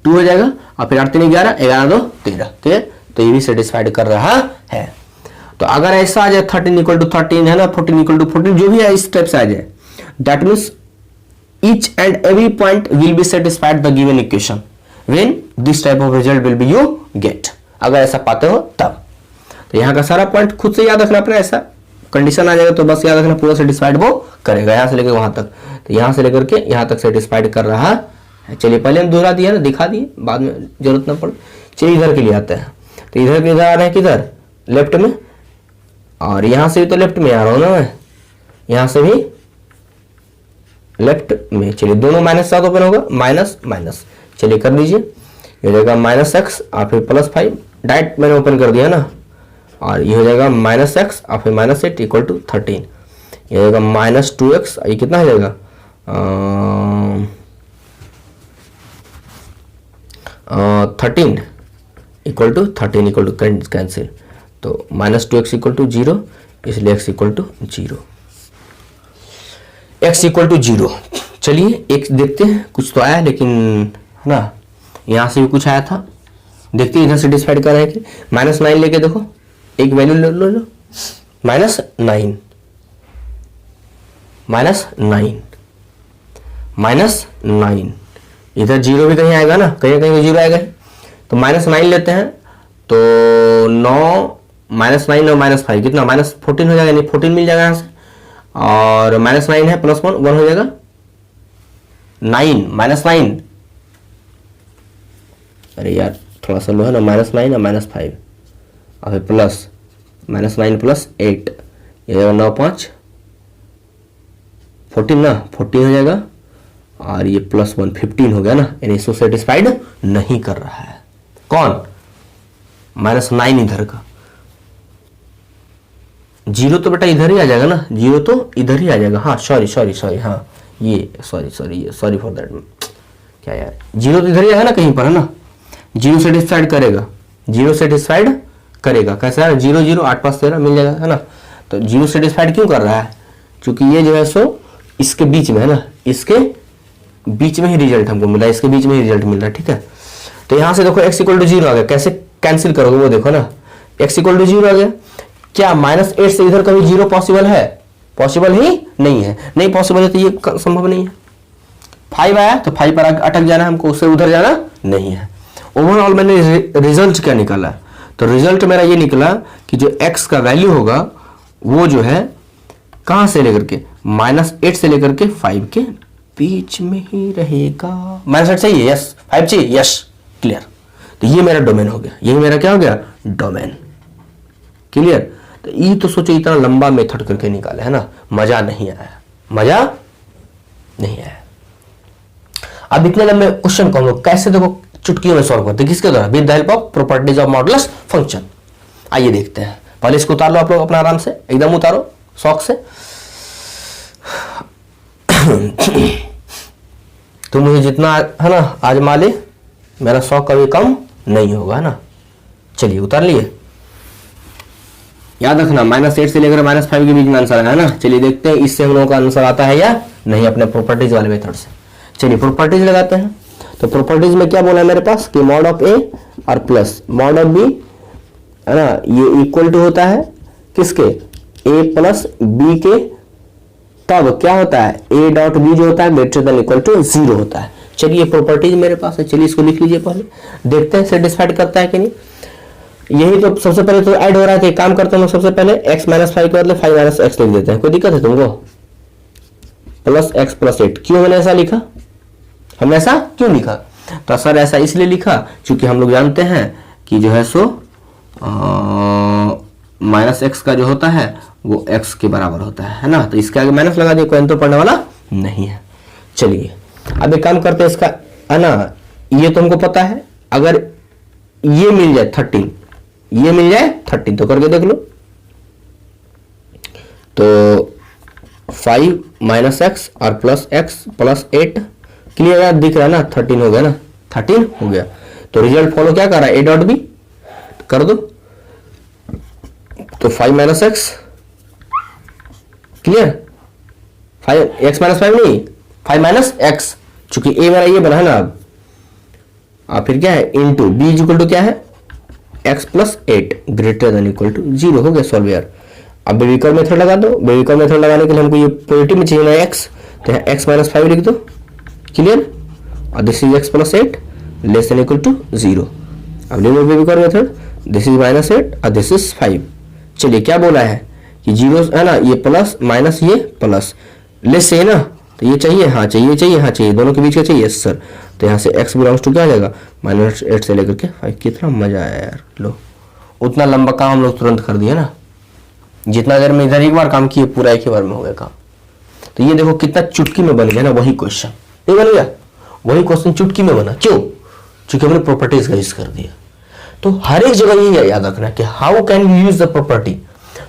2 हो जाएगा, और फिर 8 3 11 11 2 13, ठीक है, तो ये भी सेटिस्फाइड कर रहा है। तो अगर ऐसा आ जाए 13 इक्वल टू 13 है ना, 14 इक्वल टू 14, जो भी है इस टाइप से आ जाए, that means each and every point will be satisfied the given equation when this type of result will be you get। अगर ऐसा पाते हो तब, तो यहाँ का सारा पॉइंट खुद से याद रखना अपना, ऐसा कंडीशन आ जाएगा तो बस याद रखना पूरा सेटिस्फाइड वो करेगा, यहाँ से लेकर वहां तक, तो यहाँ से लेकर के यहाँ तक सेटिस्फाइड कर रहा है। चलिए पहले हम दोहरा दिया ना, दिखा दिए, बाद में जरूरत ना पड़े। चलिए इधर के लिए आते हैं, तो इधर के इधर आ रहे हैं किधर, लेफ्ट में, और यहाँ से भी तो लेफ्ट में आ रहा हूँ ना मैं, यहाँ से भी लेफ्ट में। चलिए दोनों माइनस साथ ओपन होगा, माइनस माइनस, चलिए कर लीजिए, ये हो जाएगा -x और फिर +5, डायरेक्ट मैंने ओपन कर दिया ना, और ये हो जाएगा -x और फिर -8 इक्वल टू 13, ये हो जाएगा -2x, ये कितना हो जाएगा 13 equal to 13 equal to cancel, तो -2x इक्वल टू 0, इसलिए x equal to 0, x equal to 0। चलिए एक देखते हैं, कुछ तो आया लेकिन है ना, यहाँ से भी कुछ आया था, देखते हैं इधर सेटिस्फाइड कर रहे हैं कि। -9 लेके देखो, एक वैल्यू ले लो, -9 इधर 0 भी कहीं आएगा ना, कहीं कहीं 0 आएगा, तो -9 लेते हैं, तो 9 -9 और -5 कितना, -14 हो जाएगा, यानी 14 मिल जाएगा यहाँ से, और -9 है +1 1 हो जाएगा, 9 -9, अरे यार थोड़ा सा लो है ना, -9 और -5 और फिर प्लस -9 + 8, ये जाएगा 9 5 14 ना, 14 हो जाएगा, और ये +1 15 हो गया ना, यानी इसको सेटिस्फाइड नहीं कर रहा है। कौन, -9 इधर का, 0 तो बेटा इधर ही आ जाएगा ना, 0 तो इधर ही आ जाएगा, हाँ सॉरी हाँ, ये सॉरी फॉर दैट, क्या यार 0 तो इधर ही आएगा ना कहीं पर, है ना, 0 सेटिस्फाइड करेगा, 0 सेटिस्फाइड करेगा, कैसा है 0 0 8 5 13 मिल जाएगा, है ना, तो 0 सेटिस्फाइड क्यों कर रहा है, क्योंकि ये जो है सो इसके बीच में है ना, इसके बीच में ही रिजल्ट हमको मिला, इसके बीच में ही रिजल्ट मिल रहा है, ठीक है। तो यहां से देखो x इक्वल टू 0 आ गया, कैसे कैंसिल करोगे वो देखो ना, x इक्वल टू 0 आ गया, क्या -8 से इधर कभी 0 पॉसिबल है, पॉसिबल ही नहीं है, नहीं पॉसिबल है तो ये संभव नहीं है। 5 आया तो 5 पर अटक जाना है हमको, उससे उधर जाना नहीं है। ओवरऑल मैंने रिजल्ट क्या निकाला, तो रिजल्ट मेरा ये निकला कि जो x का वैल्यू होगा वो जो है कहां से लेकर के -8 से लेकर के 5 के बीच में ही रहेगा। -8 चाहिए, यस। 5 चाहिए, यस। क्लियर। तो ये मेरा डोमेन हो गया, यही मेरा क्या हो गया, डोमेन। क्लियर। तो ये तो सोचो इतना लंबा मेथड करके निकाला है ना, मजा नहीं आया, मजा नहीं आया। अब इतने लंबे क्वेश्चन को हम लोग कैसे देखो चुटकियों में सॉल्व करते हैं, किसके द्वारा, with the help of properties of modulus function. आइए देखते हैं। पहले इसको उतार लो आप लोग अपना आराम से, एकदम उतारो शौक से। तो मुझे जितना है ना आजमा ले, मेरा शौक कभी कम नहीं होगा ना। चलिए उतार लिए। याद रखना -8 से लेकर -5 के बीच में आंसर है ना। चलिए देखते हैं इससे हम लोगों का आंसर आता है या नहीं अपने प्रॉपर्टीज वाले मेथड से। चलिए प्रॉपर्टीज लगाते हैं। तो प्रॉपर्टीज में क्या बोला है मेरे पास कि मॉड ऑफ ए और प्लस मॉड ऑफ बी है ना, ये इक्वल टू होता है किसके, ए प्लस बी के। तब क्या होता है, ए डॉट बी जो होता है ग्रेटर देन इक्वल टू 0 होता है। चलिए प्रॉपर्टीज मेरे पास है, चलिए इसको लिख लीजिए पहले, देखते हैं सेटिस्फाइड करता है कि नहीं। यही तो सबसे पहले तो ऐड हो रहा है, काम करते हैं सबसे पहले x -5 के बदले 5 - x लिख देते हैं। कोई दिक्कत है तुमको, प्लस x + 8। क्यों मैंने ऐसा लिखा, हमने ऐसा क्यों लिखा, तो सर ऐसा इसलिए लिखा क्योंकि हम लोग जानते हैं कि जो है सो -x का जो होता है वो x के बराबर होता है ना। तो इसके आगे माइनस लगा दिया, कोई तो पढ़ने वाला नहीं है। चलिए अब एक काम करते हैं इसका, है ना, ये तुमको पता है, अगर ये मिल जाए 13, ये मिल जाए 13 तो करके देख लो। तो 5 - x और प्लस x + 8 क्लियर यार, दिख रहा है ना, 13 हो गया ना, 13 हो गया। तो रिजल्ट फॉलो क्या कर रहा है, ए डॉट बी कर दो। तो 5 - x क्लियर, 5 x - 5 नहीं, 5 - x, चूंकि ए मेरा ये बना है ना। अब फिर क्या है, इंटू बी इक्वल टू क्या है, x + 8 greater than equal to 0 हो गया सॉल्व यार। अब बेबी कर्व मेथड लगा दो। बेबी कर्व मेथड लगाने के लिए हमको ये पॉजिटिव में चाहिए ना x, तो यहाँ x - 5 लिख दो। क्लियर। और this is x + 8 less than equal to 0। अब लिखो wavy curve method, this is -8 और दिस इज 5। चलिए क्या बोला है कि 0 है ना, ये प्लस माइनस ये प्लस लेस से है ना, तो ये चाहिए, हाँ चाहिए, चाहिए, हाँ चाहिए, दोनों के बीच का चाहिए सर। तो यहाँ से x बिलोंग्स टू क्या आ जाएगा, -8 से लेकर के 5। कितना मजा आया यार, लो उतना लंबा काम हम लोग तुरंत कर दिया ना। जितना देर में इधर एक बार काम किए पूरा एक ही बार में हो गया काम। तो ये देखो कितना चुटकी में बन गया ना वही क्वेश्चन, नहीं बन गया, वही क्वेश्चन चुटकी में बना। क्यों, क्योंकि हमने प्रॉपर्टीज का यूज कर दिया। तो हर एक जगह ये याद रखना कि how can you use the property.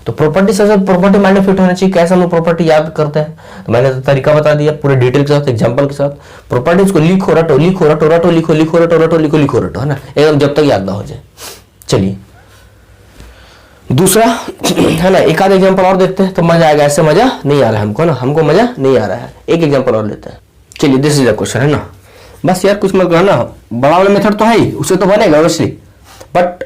तो प्रॉपर्टी से प्रॉपर्टी माइंड में फिट होना चाहिए। कैसे हम लोग प्रॉपर्टी याद करते हैं, तो मैंने तो तरीका बता दिया पूरे डिटेल के साथ, एग्जांपल के साथ। प्रॉपर्टीज को लिखो, रटो, लिखो, रटो, रटो, लिखो, लिखो, रटो, रटो, लिखो, लिखो, रटो, है ना, एकदम जब तक याद ना हो जाए। चलिए दूसरा है ना, एक आध एग्जांपल और देखते हैं तो मजा आएगा। ऐसे मजा नहीं आ रहा है हमको ना, हमको मजा नहीं आ रहा है। एक एग्जांपल और लेते हैं। चलिए दिस इज द क्वेश्चन, है ना, बस यार कुछ मत करना, बड़ा वाला मेथड तो है ही, उससे तो बनेगा obviously, but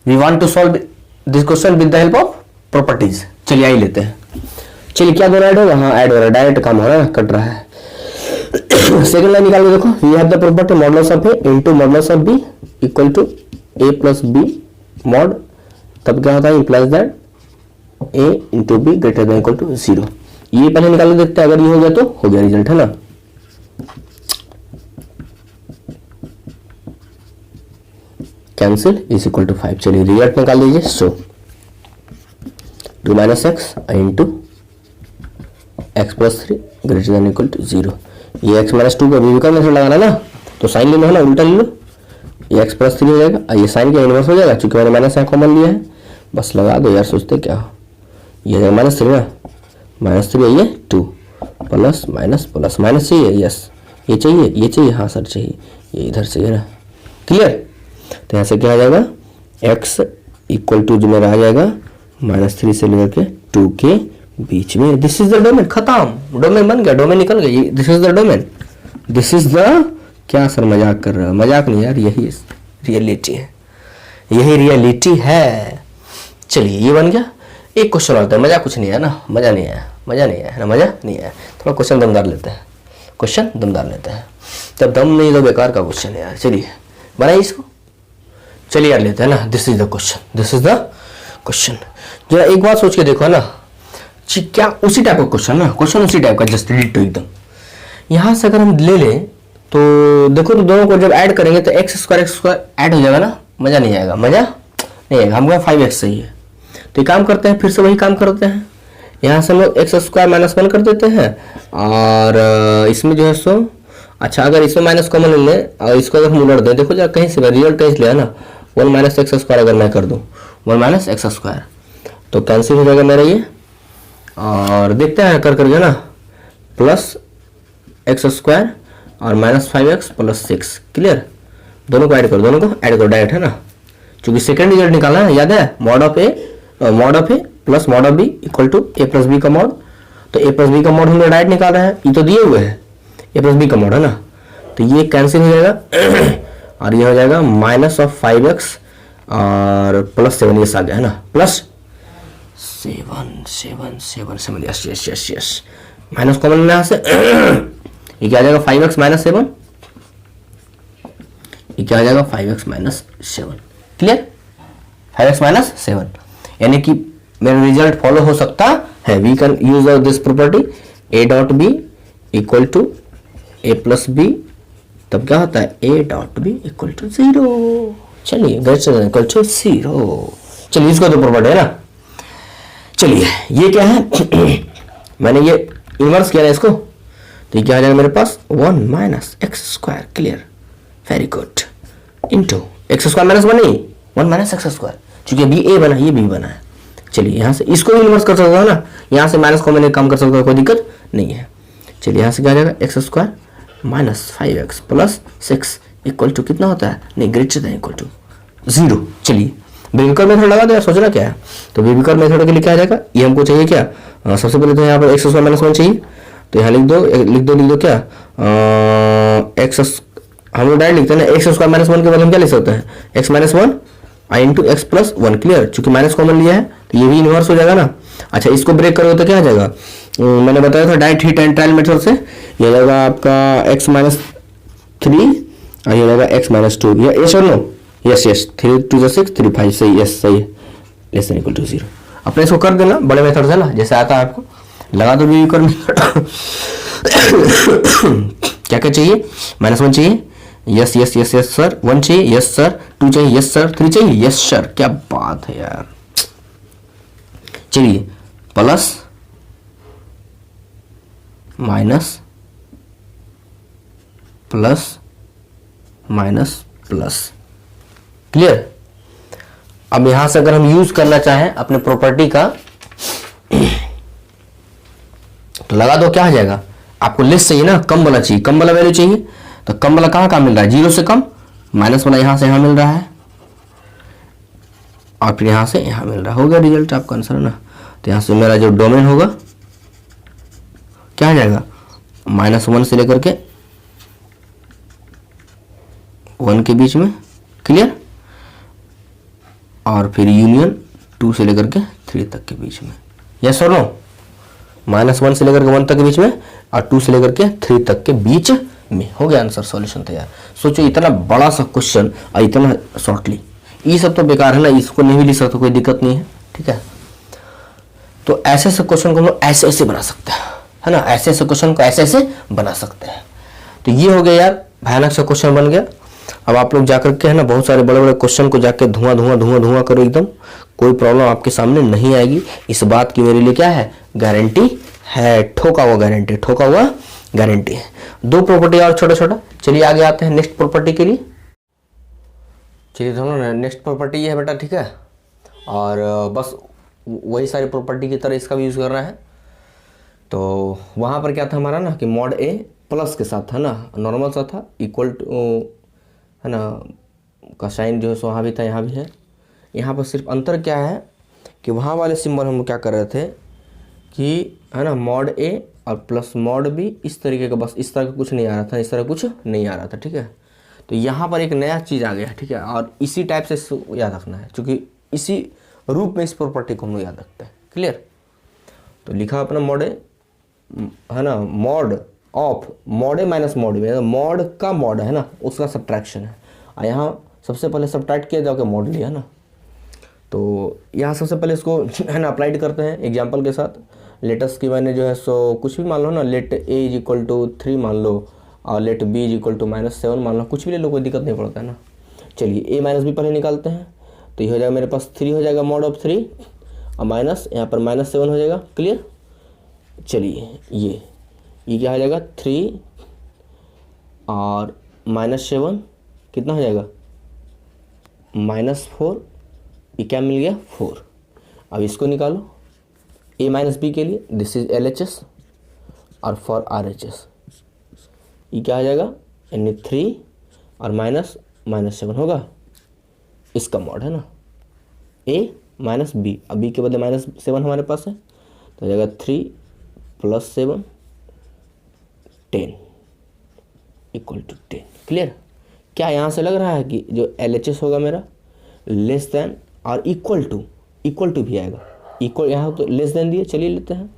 we want to solve this question with the help of properties. चलिए आई लेते हैं। चलिए क्या दोनों ऐड होगा, हाँ ऐड हो रहा है, डायरेक्ट काम हो रहा है, कट रहा है। सेकंड लाइन निकाल के देखो, we have the property modulus of a into modulus of B equal to A plus b mod, तब क्या होता है, implies that a into b greater than equal to 0। ये पहले निकाल के देखते हैं, अगर ये हो गया तो हो गया रिजल्ट, है ना। Cancel is equal to 5। चलिए रिजल्ट निकाल लीजिए। So 2 - x into x + 3 greater than equal to 0। ये x - 2 का भी का मेथड लगाना ना, तो साइन ले लो, है ना, उल्टा ले लो, ये x + 3 हो जाएगा और ये साइन का इनवर्स हो जाएगा, क्योंकि मैंने माइनस यहाँ कॉमन लिया है। बस लगा दो यार, सोचते क्या हो, ये -3 ना, -3 है, ये 2 प्लस माइनस प्लस माइनस चाहिए, यस ये चाहिए, ये चाहिए, हाँ सर चाहिए, ये इधर चाहिए ना। क्लियर। तो यहाँ से क्या आ जाएगा, x इक्वल टू जो मेरा आ जाएगा -3 से लेकर के 2 के बीच में। दिस इज द डोमेन, खत्म, डोमेन बन गया, डोमेन निकल गया। This is the domain, this is the, क्या सर मजाक कर रहा है, मजाक नहीं यार, यही रियलिटी है, यही रियलिटी है। चलिए ये बन गया। एक क्वेश्चन और है, मजा कुछ नहीं है ना, मजा नहीं आया, मजा नहीं आया ना, मजा नहीं आया। थोड़ा क्वेश्चन दमदार लेते हैं, क्वेश्चन दमदार लेते हैं। जब दम नहीं तो बेकार का क्वेश्चन है यार। चलिए बनाइए इसको, चलिए यार लेते हैं ना, दिस इज द क्वेश्चन। जरा एक बात सोच के देखो ना, क्या उसी टाइप का क्वेश्चन उसी टाइप का, जस्ट डिटो एकदम। यहां से अगर हम ले लें तो देखो, तो दोनों को जब ऐड करेंगे तो एक्स स्क्वायर ऐड हो जाएगा ना, मजा नहीं आएगा, हमको 5x चाहिए। तो एक काम करते हैं, फिर से वही काम करते हैं, यहाँ से हम लोग एक्स स्क्वायर -1 कर देते हैं, और इसमें जो है सो अच्छा, अगर इसमें माइनस कॉमन ले लें और इसको अगर हम उलट दें, देखो जरा कहीं से रिजल्ट कहीं से लिया ना, 1 - x² अगर मैं कर दूँ 1 - x², तो कैंसिल हो जाएगा मेरा ये, और देखते हैं कर करके ना, प्लस x² और -5x + 6, क्लियर। दोनों को ऐड करो डायरेक्ट, है ना, क्योंकि सेकंड रिजल्ट निकालना है, याद है, mod of A plus mod of B equal to a + b का मॉड। तो a + b का मॉड हम लोग डायरेक्ट निकाल रहे हैं, ये तो दिए हुए है a + b का मॉड, है ना, तो ये कैंसिल हो जाएगा और ये हो जाएगा -5x और +7 ये आ गया, है ना, +7 यस माइनस कॉमन में यहाँ से ये क्या आ जाएगा 5x - 7, ये क्या आ जाएगा 5x - 7, क्लियर, 5x - 7, यानी कि मेरा रिजल्ट फॉलो हो सकता है। We can use this property a.b equal to a + b, तब क्या होता है a.b इक्वल टू 0। चलिए इक्वल टू 0, चलिए इसको तो प्रॉपर्टी है ना। चलिए ये क्या है मैंने ये इन्वर्स किया ना इसको, तो ये क्या आ जाएगा मेरे पास 1 - x², clear, very good, into x² - 1 नहीं 1 - x², चूंकि बी ए बना, ये बी बना है। चलिए यहाँ से इसको भी इन्वर्स कर सकते हो ना, यहाँ से माइनस कॉमन काम कर सकते हो, कोई दिक्कत नहीं है। चलिए यहाँ से क्या आ जाएगा x² - 5x + 6 इक्वल टू कितना होता है, नहीं ग्रेटर देन इक्वल टू 0। चलिए बेबिकर मेथड लगा दो यार, सोचना क्या है, तो बेबिकर मेथड के लिए क्या आ जाएगा, ये हमको चाहिए क्या, सबसे पहले तो यहाँ पर x² - 1 चाहिए, तो यहाँ लिख दो क्या, x हम लोग डायरेक्ट लिखते हैं ना, x² - 1 के बाद हम क्या लिख सकते हैं, x - 1 i × x + 1, क्लियर, चूंकि माइनस कॉमन लिया है तो ये भी इन्वर्स हो जाएगा ना। अच्छा इसको ब्रेक करोगे तो क्या आ जाएगा, मैंने बताया था direct hit and trial method से, ये जाएगा आपका x - 3 और ये जाएगा x - 2, या यस और नो, यस 3 × 2 = 6 3 × 5 सही, यस सही है, लेस देन इक्वल टू 0। अपने इसको कर देना बड़े मेथड से ना, जैसे आता है आपको, लगा दो बेबिकर मेथड क्या क्या चाहिए, -1 चाहिए, यस सर, 1 चाहिए, यस सर, 2 चाहिए, यस सर, 3 चाहिए, यस सर, क्या बात है यार। चलिए प्लस माइनस प्लस, क्लियर। अब यहां से अगर हम यूज करना चाहें अपने प्रॉपर्टी का, तो लगा दो, क्या आ जाएगा, आपको लेस चाहिए ना, कम वाला चाहिए, कम वाला वैल्यू चाहिए, तो कम वाला कहाँ मिल रहा है, 0 से कम, माइनस वाला यहां से यहां मिल रहा है, और फिर यहां से यहां मिल रहा है, हो गया रिजल्ट आपका आंसर, है ना। तो यहां से मेरा जो डोमेन होगा क्या आ जाएगा, -1 से लेकर के 1 के बीच में, क्लियर, और फिर यूनियन 2 से लेकर के 3 तक के बीच में, यस और नो, -1 से लेकर के 1 तक के बीच में और 2 से लेकर के 3 तक के बीच में, हो गया आंसर, सॉल्यूशन तैयार। सोचो इतना बड़ा सा क्वेश्चन और इतना शॉर्टली, ये सब तो बेकार है ना, इसको नहीं भी लिख सकते, कोई दिक्कत नहीं है, ठीक है। तो ऐसे ऐसे क्वेश्चन को हम लोग ऐसे ऐसे बना सकते हैं, है ना, ऐसे ऐसे क्वेश्चन को ऐसे ऐसे बना सकते हैं। तो ये हो गया यार, भयानक सा क्वेश्चन बन गया। अब आप लोग जाकर के, है ना, बहुत सारे बड़े बड़े क्वेश्चन को जाके धुआं करो एकदम, कोई प्रॉब्लम आपके सामने नहीं आएगी, इस बात की मेरे लिए क्या है, गारंटी है, ठोका हुआ गारंटी है। 2 प्रॉपर्टी और छोटा, चलिए आगे आते हैं नेक्स्ट प्रॉपर्टी के लिए। चलिए दोनों नेक्स्ट प्रॉपर्टी ये है बेटा, ठीक है, और बस वही सारी प्रॉपर्टी की तरह इसका भी यूज़ करना है। तो वहाँ पर क्या था हमारा ना, कि मॉड ए प्लस के साथ था ना, नॉर्मल सा था, इक्वल टू, है ना, का साइन जो है सो वहाँ भी था, यहाँ भी है। यहाँ पर सिर्फ अंतर क्या है कि वहाँ वाले सिंबल हम क्या कर रहे थे कि, है ना, मॉड ए और प्लस मॉड बी, इस तरीके का, बस इस तरह का कुछ नहीं आ रहा था, इस तरह कुछ नहीं आ रहा था, ठीक है। तो यहाँ पर एक नया चीज़ आ गया, ठीक है, और इसी टाइप से याद रखना है, क्योंकि इसी रूप में इस प्रॉपर्टी को हम लोग याद रखते हैं, क्लियर। तो लिखा अपना मॉड ए, है ना, mod of mod a minus mod b, mod का मॉड है ना, उसका सब्ट्रैक्शन है, और यहाँ सबसे पहले सब्ट्रैक्ट किया जाके मॉड लिया ना। तो यहाँ सबसे पहले इसको है ना अप्लाइड करते हैं एग्जाम्पल के साथ। लेटस की मैंने जो है सो कुछ भी मान लो ना, let a is equal to 3 मान लो और let b is equal to -7 मान लो, कुछ भी ले लो, कोई दिक्कत नहीं पड़ता है ना। चलिए ए माइनस बी पहले निकालते हैं, तो ये हो जाएगा मेरे पास 3 हो जाएगा मॉड ऑफ 3 और माइनस यहाँ पर -7 हो जाएगा। क्लियर। चलिए ये क्या हो जाएगा 3 और -7 कितना हो जाएगा -4, ये क्या मिल गया 4। अब इसको निकालो a माइनस बी के लिए, दिस इज LHS और फॉर RHS ये क्या हो जाएगा यानी 3 और -7 होगा, इसका मॉड है ना a माइनस बी। अब b के बदले -7 हमारे पास है तो हो जाएगा 3 + 7 10 इक्वल टू 10। क्लियर। क्या यहाँ से लग रहा है कि जो LHS होगा मेरा लेस देन और इक्वल टू भी आएगा, इक्वल यहाँ तो लेस देन दिए, चलिए लेते हैं,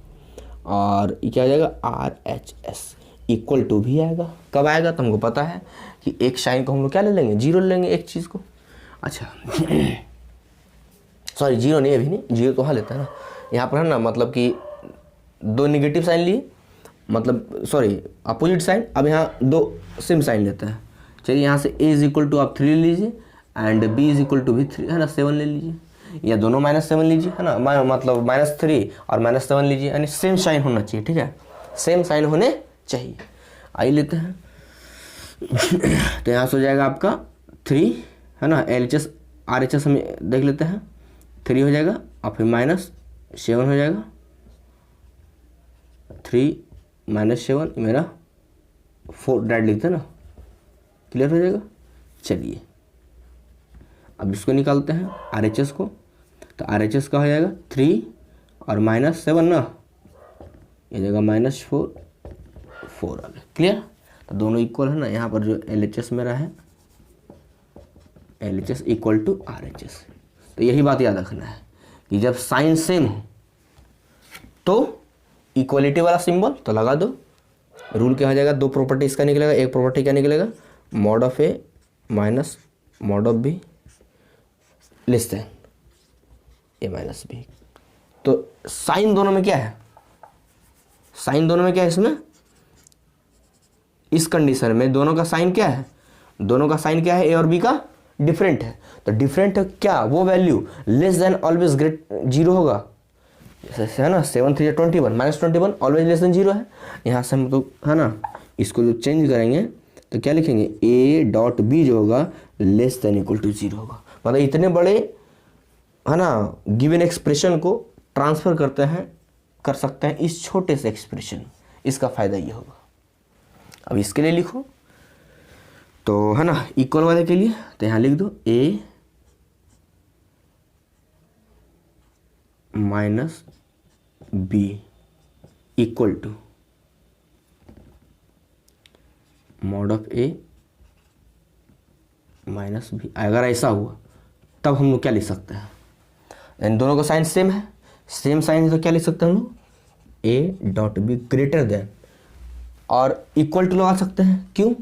और ये क्या हो जाएगा RHS इक्वल टू भी आएगा। कब आएगा तो हमको पता है कि एक साइन को हम लोग क्या ले लेंगे, जीरो ले लेंगे एक चीज़ को। अच्छा सॉरी जीरो नहीं, अभी नहीं, जीरो तो वहाँ लेते हैं ना, यहाँ पर है ना, मतलब कि 2 नेगेटिव साइन लिए, मतलब सॉरी अपोजिट साइन। अब यहाँ 2 सेम साइन लेते हैं। चलिए यहाँ से a इज इक्वल टू आप 3 ले लीजिए and b is equal to भी 3 है ना, 7 ले लीजिए, या दोनों -7 लीजिए है ना, मतलब -3 और -7 लीजिए, यानी सेम साइन होना चाहिए। ठीक है, सेम साइन होने चाहिए। आइए लेते हैं तो यहाँ से हो जाएगा आपका 3 है ना, LHS RHS हम देख लेते हैं, 3 हो जाएगा और फिर -7 हो जाएगा, 3 -7 मेरा 4 डायरेक्ट लिखते हैं ना, क्लियर हो जाएगा। चलिए अब इसको निकालते हैं RHS को, तो RHS का हो जाएगा 3 और -7 ना, ये जाएगा -4 आ गया। क्लियर। तो दोनों इक्वल है ना, यहाँ पर जो LHS मेरा है LHS इक्वल टू RHS। तो यही बात याद रखना है कि जब साइन सेम हो तो इक्वलिटी वाला सिंबल तो लगा दो। रूल क्या हो जाएगा, 2 प्रॉपर्टी इसका निकलेगा, एक प्रॉपर्टी क्या निकलेगा mod of A minus mod of B less than A minus B। तो साइन दोनों में क्या है, साइन दोनों में क्या है, इसमें इस कंडीशन में दोनों का साइन क्या है, दोनों का साइन क्या है, A और B का डिफरेंट है। तो डिफरेंट है क्या, वो value less than always great 0 होगा, जैसे है ना 7 3 21 -21 ऑलवेज लेस देन 0 है। यहाँ से हम तो है ना इसको जो चेंज करेंगे तो क्या लिखेंगे A डॉट B जो होगा लेस देन इक्वल टू 0 होगा। मतलब इतने बड़े है ना गिवन एक्सप्रेशन को ट्रांसफर कर सकते हैं इस छोटे से एक्सप्रेशन, इसका फायदा ये होगा। अब इसके लिए लिखो तो है ना इक्वल वाले के लिए, तो यहाँ लिख दो A minus B equal to mod of A minus B। अगर ऐसा हुआ तब हम लोग क्या लिख सकते हैं, इन दोनों का साइन सेम है, सेम साइन है तो क्या लिख सकते हैं हम लोग A dot B greater than, और इक्वल टू लगा सकते हैं। क्यों,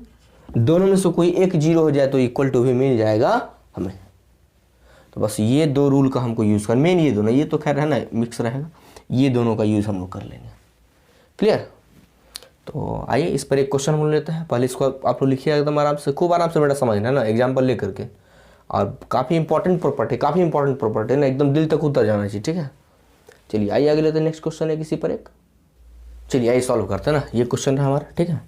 दोनों में से कोई एक 0 हो जाए तो इक्वल टू भी मिल जाएगा हमें। तो बस ये 2 रूल का हमको यूज़ करना, मेन ये दोनों, ये तो खैर है ना मिक्स रहेगा, ये दोनों का यूज़ हम लोग कर लेंगे। क्लियर। तो आइए इस पर एक क्वेश्चन हम लेते हैं। पहले इसको आप लोग लिखिए एकदम आराम से, खूब आराम से बेटा समझना है ना, एग्जाम्पल ले करके, और काफ़ी इंपॉर्टेंट प्रॉपर्टी ना, एकदम दिल तक उतर जाना चाहिए। ठीक है, चलिए आइए आगे लेते हैं। नेक्स्ट क्वेश्चन है किसी पर एक, चलिए आइए सॉल्व करते हैं ना। ये क्वेश्चन है हमारा, ठीक है,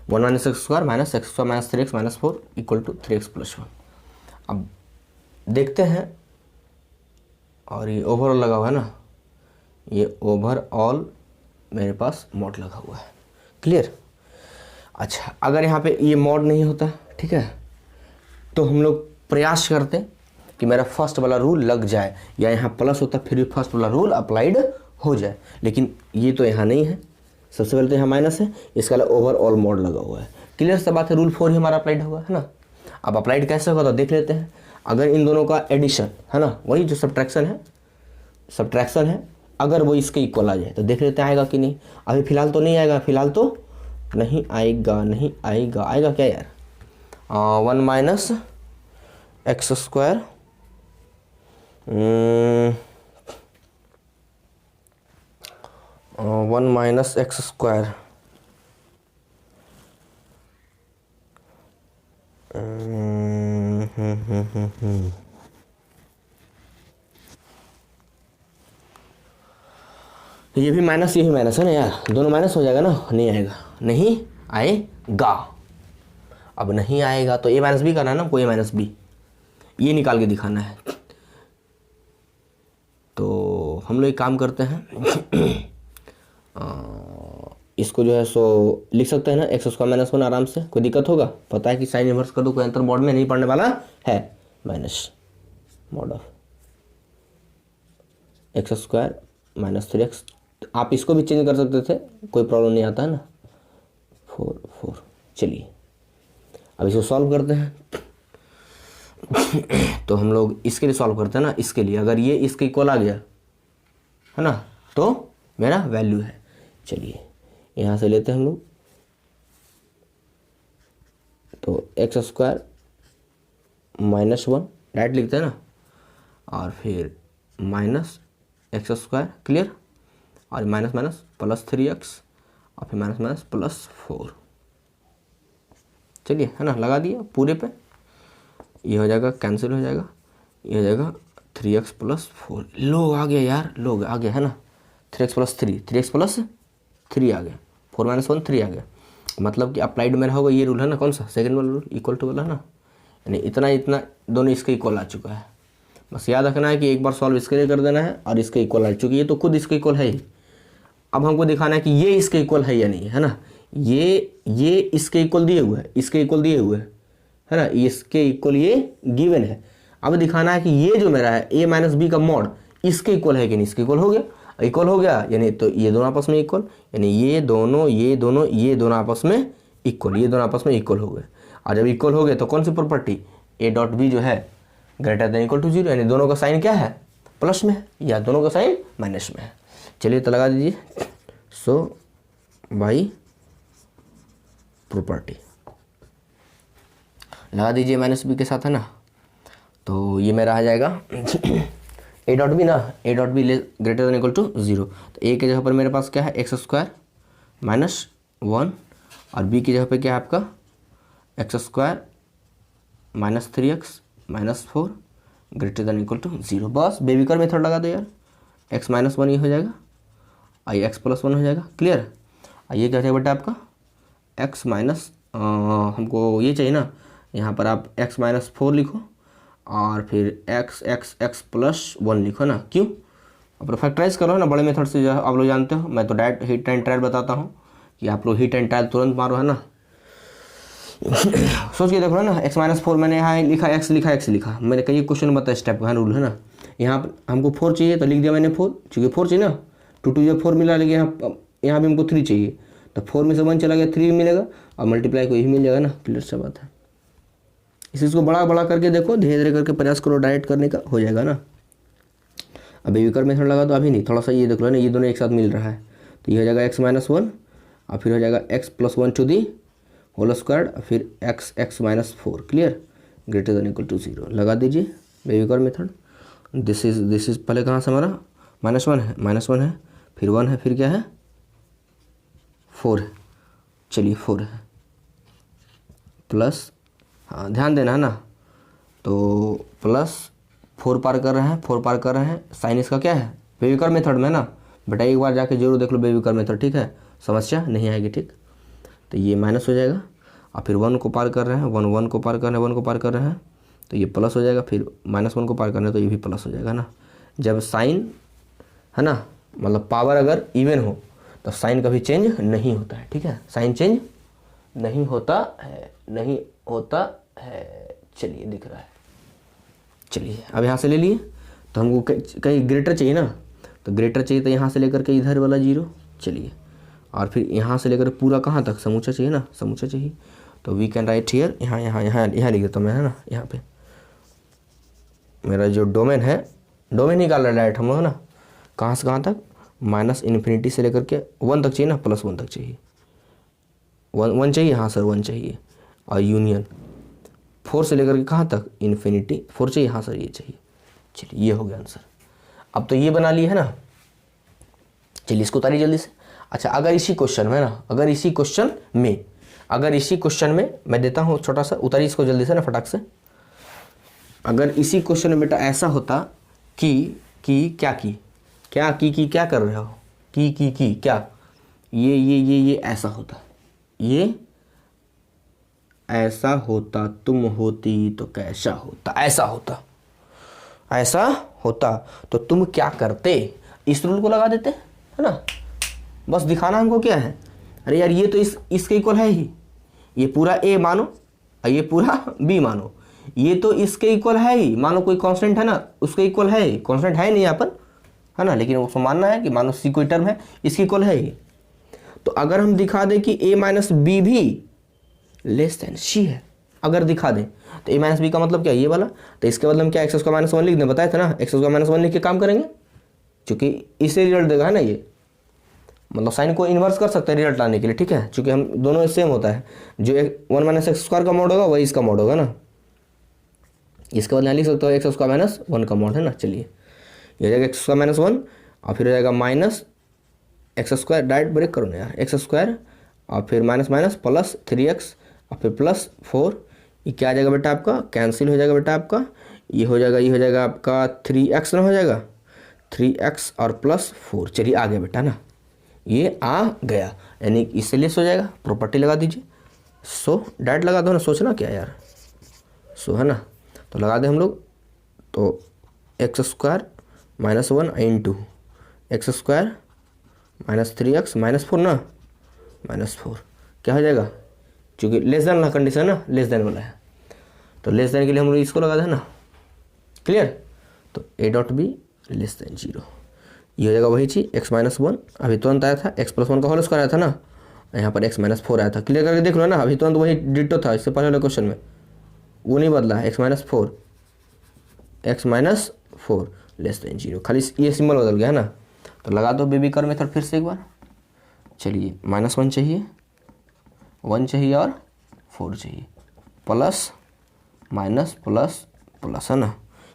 1 - x² minus x² minus 3x minus 4 equal to 3x + 1। अब देखते हैं, और ये ओवरऑल लगा हुआ है ना, ये ओवरऑल मेरे पास मॉड लगा हुआ है। क्लियर। अच्छा अगर यहाँ पे ये मॉड नहीं होता, ठीक है, तो हम लोग प्रयास करते कि मेरा फर्स्ट वाला रूल लग जाए, या यहाँ प्लस होता फिर भी फर्स्ट वाला रूल अप्लाइड हो जाए, लेकिन ये तो यहाँ नहीं है। सबसे पहले तो यहाँ माइनस है, इसका ओवरऑल मॉड लगा हुआ है। क्लियर सा बात है, रूल 4 ही हमारा अप्लाइड हुआ है ना। अब अप्लाइड कैसे होगा तो देख लेते हैं। अगर इन दोनों का एडिशन है ना, वही जो सब्ट्रैक्शन है, अगर वो इसके इक्वल आ जाए तो देख लेते हैं आएगा कि नहीं। अभी फिलहाल तो नहीं आएगा, फिलहाल तो नहीं आएगा, आएगा क्या यार, 1 - x square 1 minus x square ये भी माइनस ये भी माइनस है ना यार, दोनों माइनस हो जाएगा ना, नहीं आएगा, नहीं आएगा। अब नहीं आएगा तो ए माइनस बी करना है ना, कोई ए माइनस बी ये निकाल के दिखाना है। तो हम लोग एक काम करते हैं इसको जो है सो लिख सकते हैं ना, एक्स स्क्वायर माइनस 1 आराम से, कोई दिक्कत होगा? पता है कि साइन इनवर्स कर दो, कोई अंतर बोर्ड में नहीं पढ़ने वाला है। Minus mod of x square minus 3x, आप इसको भी चेंज कर सकते थे, कोई प्रॉब्लम नहीं आता है ना। 4 चलिए अब इसको सॉल्व करते हैं। तो हम लोग इसके लिए सॉल्व करते हैं ना, इसके लिए अगर ये इसके इक्वल आ गया है ना तो मेरा वैल्यू है। चलिए यहाँ से लेते हैं हम लोग, तो एक्स स्क्वायर माइनस 1 डायरेक्ट लिखते हैं ना, और फिर माइनस एक्स स्क्वायर, क्लियर, और माइनस माइनस प्लस 3x, और फिर माइनस माइनस प्लस 4। चलिए है ना, लगा दिया पूरे पे, ये हो जाएगा कैंसिल हो जाएगा, ये हो जाएगा 3x प्लस 4। लोग आ गया यार, लोग आ गया है ना, 3x प्लस 3, 3x प्लस 3 आ गया, 4 माइनस 1 3 आ गया। मतलब कि अप्लाइड में होगा ये रूल है ना, कौन सा, सेकंड वाला रूल, इक्वल टू वाला है ना, यानी इतना इतना दोनों इसके इक्वल आ चुका है। बस याद रखना है कि एक बार सॉल्व इसके लिए कर देना है और इसके इक्वल आ चुकी है, तो खुद इसके इक्वल है ही। अब हमको दिखाना है कि ये इसके इक्वल है या नहीं, है ना। ये इसके इक्वल दिए हुए है, इसके इक्वल दिए हुए है ना, इसके इक्वल ये गिवन है। अब दिखाना है कि ये जो मेरा है a माइनस बी का मॉड इसके इक्वल है कि नहीं, इसके इक्वल हो गया, इक्वल हो गया यानी तो ये दोनों आपस में इक्वल, यानी ये दोनों आपस में इक्वल, ये दोनों आपस में इक्वल हो गए। और जब इक्वल हो गए तो कौन सी प्रॉपर्टी, a डॉट बी जो है ग्रेटर देन इक्वल टू 0, यानी दोनों का साइन क्या है, प्लस में है, या दोनों का साइन माइनस में है। चलिए तो लगा दीजिए, सो बाई प्रॉपर्टी लगा दीजिए माइनस बी के साथ, है ना। तो ये मेरा आ जाएगा a डॉट बी ना, a dot b greater than equal to 0, तो a की जगह पर मेरे पास क्या है, एक्स स्क्वायर माइनस 1, और b की जगह पर क्या है आपका x square minus 3x minus 4 greater than equal to 0। बस बेबीकर मेथड लगा दो यार, x माइनस 1 ये हो जाएगा, आई x प्लस 1 हो जाएगा, क्लियर। ये क्या हो जाएगा बेटा आपका x माइनस, हमको ये चाहिए ना, यहाँ पर आप x माइनस 4 लिखो और फिर x प्लस 1 लिखो ना, क्यों, अब फैक्टराइज करो ना बड़े मेथड से, जो आप लोग जानते हो, मैं तो डायरेक्ट हिट एंड ट्रायल बताता हूँ कि आप लोग हिट एंड ट्रायल तुरंत मारो, है ना। सोच के देखो ना, x माइनस 4 मैंने यहाँ लिखा, x लिखा, मैंने कई क्वेश्चन बताया स्टेप का रूल, है ना। यहाँ पर हमको 4 चाहिए तो लिख दिया मैंने 4, क्योंकि 4 चाहिए ना, 2 जब 4 मिला, लेकिन यहाँ भी हमको 3 चाहिए, तो 4 में से 1 चला गया, 3 मिलेगा, और मल्टीप्लाई को यही मिल जाएगा ना, क्लियर सा बात है। इस चीज़ को बड़ा करके देखो, धीरे धीरे करके प्रयास करो डायरेक्ट करने का, हो जाएगा ना। अब बेबीकर मेथड लगा तो अभी नहीं, थोड़ा सा ये देख लो ना, ये दोनों एक साथ मिल रहा है, तो ये हो जाएगा x माइनस 1 और फिर हो जाएगा x plus 1 to the whole square, फिर x minus 4, clear, greater than equal to 0 लगा दीजिए बेबीकर मेथड। दिस इज पहले कहाँ से हमारा माइनस 1 है, फिर 1 है, फिर क्या है 4 है, चलिए 4 है, प्लस, हाँ ध्यान देना है ना, तो प्लस 4 पार कर रहे हैं, साइन इसका क्या है बेबीकर मेथड में ना बेटा, एक बार जाके जरूर देख लो बेबीकर मेथड, ठीक है, समस्या नहीं आएगी, ठीक। तो ये माइनस हो जाएगा, और फिर 1 को पार कर रहे हैं, 1 को पार कर रहे हैं, तो ये प्लस हो जाएगा, फिर माइनस 1 को पार करना है तो ये भी प्लस हो जाएगा ना। जब साइन है ना, मतलब पावर अगर इवन हो तो साइन कभी चेंज नहीं होता है, ठीक है, साइन चेंज नहीं होता है, चलिए दिख रहा है। चलिए अब यहाँ से ले लिए, तो हमको कहीं ग्रेटर चाहिए ना, तो ग्रेटर चाहिए तो यहाँ से लेकर के इधर वाला 0, चलिए, और फिर यहाँ से लेकर पूरा कहाँ तक समूचा चाहिए ना, समूचा चाहिए, तो वी कैन राइट हियर, यहाँ लिख देता हूँ मैं, है ना। यहाँ पे मेरा जो डोमेन है, डोमेन निकाल रहा है डायरेक्ट हम लोग, है ना, कहाँ से कहाँ तक, माइनस इन्फिनिटी से लेकर के 1 तक चाहिए ना, प्लस 1 तक चाहिए, 1 चाहिए, हाँ सर 1 चाहिए, और यूनियन 4 से लेकर के कहाँ तक, इन्फिनिटी। 4 चाहिए, हाँ सर ये चाहिए। चलिए ये हो गया आंसर। अब तो ये बना लिए है ना, चलिए इसको उतारिए जल्दी से। अच्छा, अगर इसी क्वेश्चन में ना, अगर इसी क्वेश्चन में मैं देता हूँ छोटा सा, उतारिए इसको जल्दी से ना फटाक से। अगर इसी क्वेश्चन में बेटा ऐसा होता कि क्या क्या कर रहे हो, की क्या, ये ऐसा होता, ये ऐसा होता, तुम होती तो कैसा होता, ऐसा होता तो तुम क्या करते, इस रूल को लगा देते है ना। बस दिखाना हमको क्या है, अरे यार ये तो इसके इक्वल है ही, ये पूरा ए मानो और ये पूरा बी मानो, ये तो इसके इक्वल है ही, मानो कोई कांस्टेंट है ना उसके इक्वल है ही, कांस्टेंट है नहीं यहाँ पर है ना, लेकिन उसको मानना है कि मानो सी कोई टर्म है इसके इक्वल है ही। तो अगर हम दिखा दें कि a माइनस बी भी लेस देन सी है, अगर दिखा दें तो a माइनस बी का मतलब क्या है, ये वाला, तो इसके बदले हम क्या एक्स स्क्वायर माइनस 1 लिख दें, बताया था ना एक्स स्क्वायर माइनस 1 लिख के काम करेंगे, क्योंकि इसे रिजल्ट देगा है ना, ये मतलब साइन को इन्वर्स कर सकते हैं रिजल्ट लाने के लिए, ठीक है, क्योंकि हम दोनों सेम होता है, जो 1 माइनस एक्स स्क्वायर का मोड होगा वही इसका मोड होगा ना, इसके बदले लिख सकते हो एक्स स्क्वायर माइनस 1 का मोड है ना। चलिए ये हो जाएगा एक्स स्क्वायर माइनस 1 और फिर हो जाएगा minus x square, direct break करो ना यार, एक्स स्क्वायर और फिर माइनस माइनस प्लस 3x और फिर प्लस 4, ये क्या आ जाएगा बेटा आपका, कैंसिल हो जाएगा बेटा आपका, ये हो जाएगा आपका 3x ना हो जाएगा, 3x और प्लस 4। चलिए आ गया बेटा ना, ये आ गया, यानी इससे लेस हो जाएगा, प्रॉपर्टी लगा दीजिए। सो डायरेक्ट लगा दो ना, सोचना क्या यार, सो है ना, तो लगा दें हम लोग, तो x square minus 1 into x square minus 3x minus 4 ना, माइनस 4 क्या हो जाएगा, क्योंकि लेस देन ना कंडीशन ना, लेस देन वाला है, तो लेस देन के लिए हम लोग इसको लगा दें ना, क्लियर। तो a dot be less than 0, ये हो जाएगा वही चीज़, x माइनस 1 अभी तुरंत आया था, x प्लस 1 का होल स्क्वायर आया था ना, यहाँ पर x माइनस 4 आया था, क्लियर करके देख लो ना, अभी तुरंत वही डिटो था इससे पहले वाले क्वेश्चन में, वो नहीं बदला, x माइनस 4 लेस देन 0, खाली ये सिंबल बदल गया है ना। तो लगा दो बेबी कर मेथड फिर से एक बार। चलिए -1 चाहिए, 1 चाहिए और 4 चाहिए, प्लस माइनस प्लस प्लस है ना,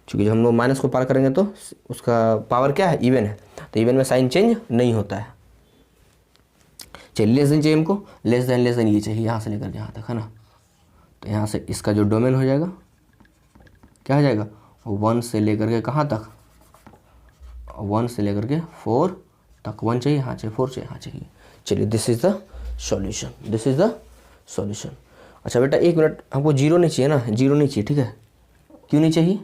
क्योंकि जब हम लोग माइनस को पार करेंगे तो उसका पावर क्या है, इवन है, तो इवन में साइन चेंज नहीं होता है। चलिए लेस देन चाहिए हमको, लेस देन ये चाहिए यहाँ से लेकर यहाँ तक है ना, तो यहाँ से इसका जो डोमेन हो जाएगा क्या हो जाएगा, 1 से लेकर के कहाँ तक, 1 से लेकर के 4 तक, 1 चाहिए हाँ चाहिए, 4 चाहिए हाँ चाहिए। चलिए दिस इज द सॉल्यूशन। अच्छा बेटा एक मिनट, हमको 0 नहीं चाहिए ना, 0 नहीं चाहिए, ठीक है, क्यों नहीं चाहिए,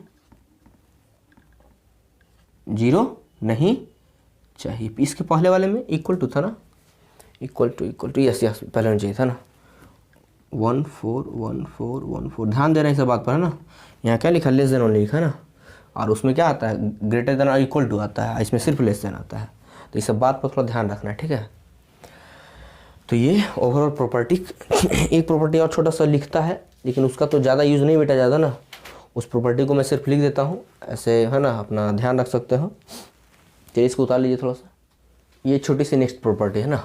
0 नहीं चाहिए, इसके पहले वाले में इक्वल टू था ना, इक्वल टू यस पहले में चाहिए था ना, 1 4 1 4 1 4, ध्यान दे रहे हैं इस बात पर है ना, यहाँ क्या लिखा, लेस देन ओनली लिखा है ना, और उसमें क्या आता है, ग्रेटर देन और इक्वल टू आता है, इसमें सिर्फ लेस देन आता है, तो इस सब बात पर थोड़ा ध्यान रखना है, ठीक है। तो ये ओवरऑल प्रॉपर्टी, एक प्रॉपर्टी और छोटा सा लिखता है, लेकिन उसका तो ज़्यादा यूज़ नहीं बेटा ज़्यादा ना, उस प्रॉपर्टी को मैं सिर्फ लिख देता हूँ ऐसे है ना, अपना ध्यान रख सकते हो। चलिए इसको उतार लीजिए थोड़ा सा, ये छोटी सी नेक्स्ट प्रॉपर्टी है ना,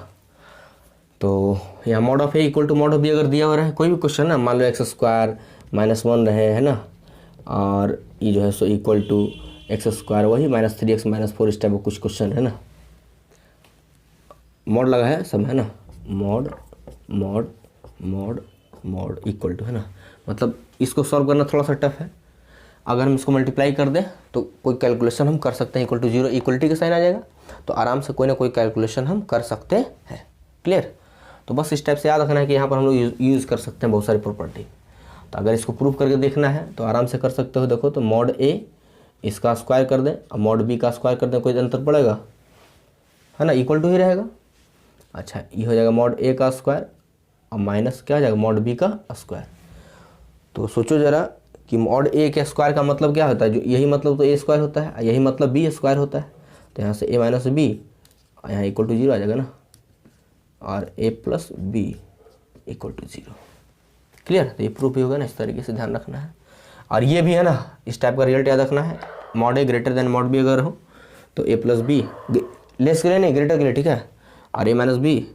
तो यहाँ mod of a equal to mod of b अगर दिया हुआ है कोई भी क्वेश्चन ना, मान लो एक्स स्क्वायर माइनस 1 रहे है ना, और ये जो है सो इक्वल टू एक्स स्क्वायर वही माइनस 3x माइनस 4, इस टाइप का कुछ क्वेश्चन है ना, मॉड लगा है सब है ना, mod mod mod mod equal to है ना, मतलब इसको सॉल्व करना थोड़ा सा टफ है, अगर हम इसको मल्टीप्लाई कर दें तो कोई कैलकुलेशन हम कर सकते हैं, इक्वल टू 0 इक्वलिटी का साइन आ जाएगा, तो आराम से कोई ना कोई कैलकुलेशन हम कर सकते हैं, क्लियर। तो बस इस टाइप से याद रखना है कि यहाँ पर हम लोग यूज़ कर सकते हैं बहुत सारी प्रॉपर्टी, तो अगर इसको प्रूव करके देखना है तो आराम से कर सकते हो। देखो तो मॉड ए इसका स्क्वायर कर दें और मॉड बी का स्क्वायर कर दें, कोई अंतर पड़ेगा है ना, इक्वल टू ही रहेगा। अच्छा ये हो जाएगा मॉड ए का स्क्वायर और माइनस क्या हो जाएगा, मॉड बी का स्क्वायर। तो सोचो ज़रा कि मॉड ए के स्क्वायर का मतलब क्या होता है, जो यही मतलब तो ए स्क्वायर होता है, यही मतलब बी स्क्वायर होता है, तो यहाँ से ए माइनस बी और यहाँ इक्वल टू 0 आ जाएगा ना, और a plus b equal to 0, clear. तो ये प्रूफ भी होगा ना, इस तरीके से ध्यान रखना है। और ये भी है ना, इस टाइप का रिजल्ट याद रखना है, मॉड ए ग्रेटर देन मॉड बी अगर हो तो ए प्लस बी लेस के लिए नहीं, ग्रेटर के लिए, ठीक है, और a minus b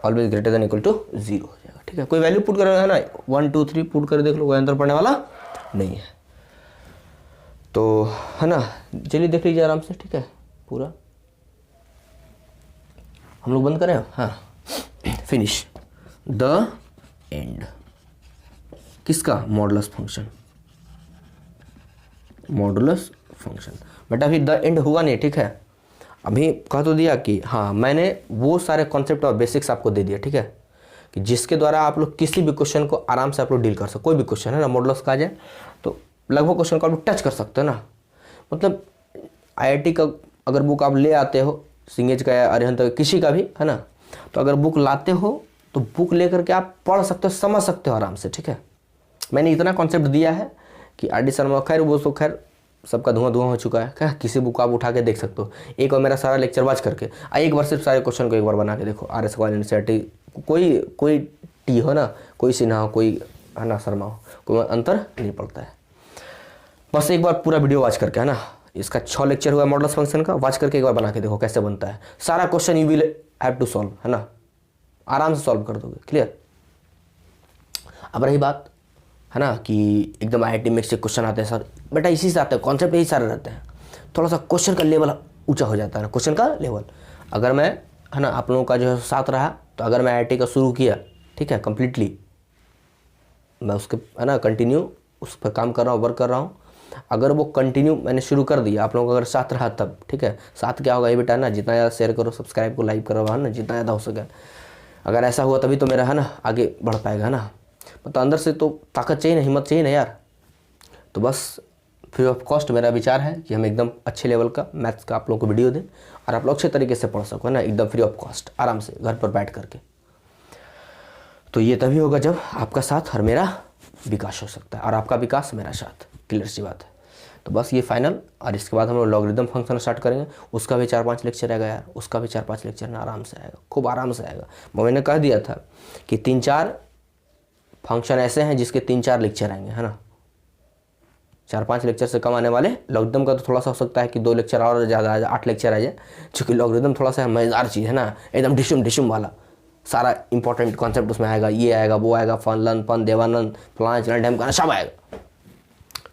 always greater than equal to 0 हो जाएगा। ठीक है, कोई वैल्यू पुट करेगा ना 1 2 3 पुट कर देख लो, कोई अंतर पड़ने वाला नहीं है। तो है ना, चलिए देख लीजिए आराम से, ठीक है, पूरा हम लोग बंद करें। हाँ, फिनिश द एंड किसका, मॉडुलस फंक्शन, मॉडुलस फंक्शन। बेटा अभी द एंड हुआ नहीं, ठीक है, अभी कह तो दिया कि हाँ मैंने वो सारे कॉन्सेप्ट और बेसिक्स आपको दे दिया, ठीक है, कि जिसके द्वारा आप लोग किसी भी क्वेश्चन को आराम से आप लोग डील कर सकते, कोई भी क्वेश्चन है ना मॉडुलस का आ जाए तो लगभग क्वेश्चन को आप लोग टच कर सकते हो ना। मतलब आईआईटी का अगर बुक आप ले आते हो, सिंगेज का या अरिहंत का किसी का भी है ना, तो अगर बुक लाते हो तो बुक लेकर के आप पढ़ सकते हो, समझ सकते हो आराम से, ठीक है। मैंने इतना कॉन्सेप्ट दिया है कि आर डी शर्मा, खैर वो तो खैर सबका धुआं हो चुका है, क्या किसी बुक आप उठा के देख सकते हो, एक बार मेरा सारा लेक्चर वाच करके एक बार सिर्फ सारे क्वेश्चन को एक बार बना के देखो, आर एस कॉलेज एनसीईआरटी, कोई टी हो ना, कोई सिन्हा हो, कोई है ना शर्मा हो, कोई अंतर नहीं पड़ता है। बस एक बार पूरा वीडियो वॉच करके, है ना, इसका 6 लेक्चर हुआ मॉडुलस फंक्शन का, वॉच करके एक बार बना के देखो कैसे बनता है, सारा question you will have to solve, है ना, आराम से सॉल्व कर दोगे, क्लियर। अब रही बात है ना कि एकदम आईआईटी में से क्वेश्चन आते हैं सर, बेटा इसी से आते हैं, कॉन्सेप्ट यही सारे रहते हैं, थोड़ा सा क्वेश्चन का लेवल ऊंचा हो जाता है ना, क्वेश्चन का लेवल। अगर मैं है ना आप लोगों का जो है साथ रहा, तो अगर मैं आईआईटी का शुरू किया, ठीक है, कम्प्लीटली मैं उसके है ना कंटिन्यू उस पर काम कर रहा हूँ, वर्क कर रहा हूँ, अगर वो कंटिन्यू मैंने शुरू कर दिया, आप लोगों का अगर साथ रहा तब, ठीक है, साथ क्या होगा ये बेटा ना, जितना ज़्यादा शेयर करो, सब्सक्राइब को लाइक करो, है ना, जितना ज़्यादा हो सके, अगर ऐसा हुआ तभी तो मेरा है ना आगे बढ़ पाएगा, है ना, मतलब अंदर से तो ताकत चाहिए ना, हिम्मत चाहिए ना यार। तो बस फ्री ऑफ कॉस्ट मेरा विचार है कि हम एकदम अच्छे लेवल का मैथ्स का आप लोगों को वीडियो दें और आप लोग अच्छे तरीके से पढ़ सको, है ना, एकदम फ्री ऑफ कॉस्ट, आराम से घर पर बैठ करके। तो ये तभी होगा जब आपका साथ और मेरा विकास हो सकता है, और आपका विकास मेरा साथ, क्लियर सी बात है। तो बस ये फाइनल, और इसके बाद हम लोग लॉगरिदम फंक्शन स्टार्ट करेंगे, उसका भी 4-5 लेक्चर आएगा यार, उसका भी 4-5 लेक्चर ना आराम से आएगा, खूब आराम से आएगा। मैंने कह दिया था कि 3-4 फंक्शन ऐसे हैं जिसके 3-4 लेक्चर आएंगे, है ना, 4-5 लेक्चर से कम आने वाले। लॉगरिदम का तो थोड़ा सा हो सकता है कि 2 लेक्चर और ज़्यादा आ जाए, 8 लेक्चर आ जाए, चूँकि लॉगरिदम थोड़ा सा मज़ेदार चीज़ है ना, एकदम डिशुम वाला, सारा इंपॉर्टेंट कॉन्सेप्ट उसमें आएगा, ये आएगा वो आएगा, फन पन देवानंद फलाना चला डैम का सब आएगा।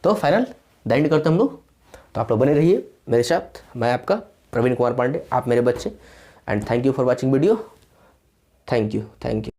तो फाइनल द एंड करते हम लोग, तो आप लोग बने रहिए मेरे साथ, मैं आपका प्रवीण कुमार पांडे, आप मेरे बच्चे, and thank you for watching video, thank you.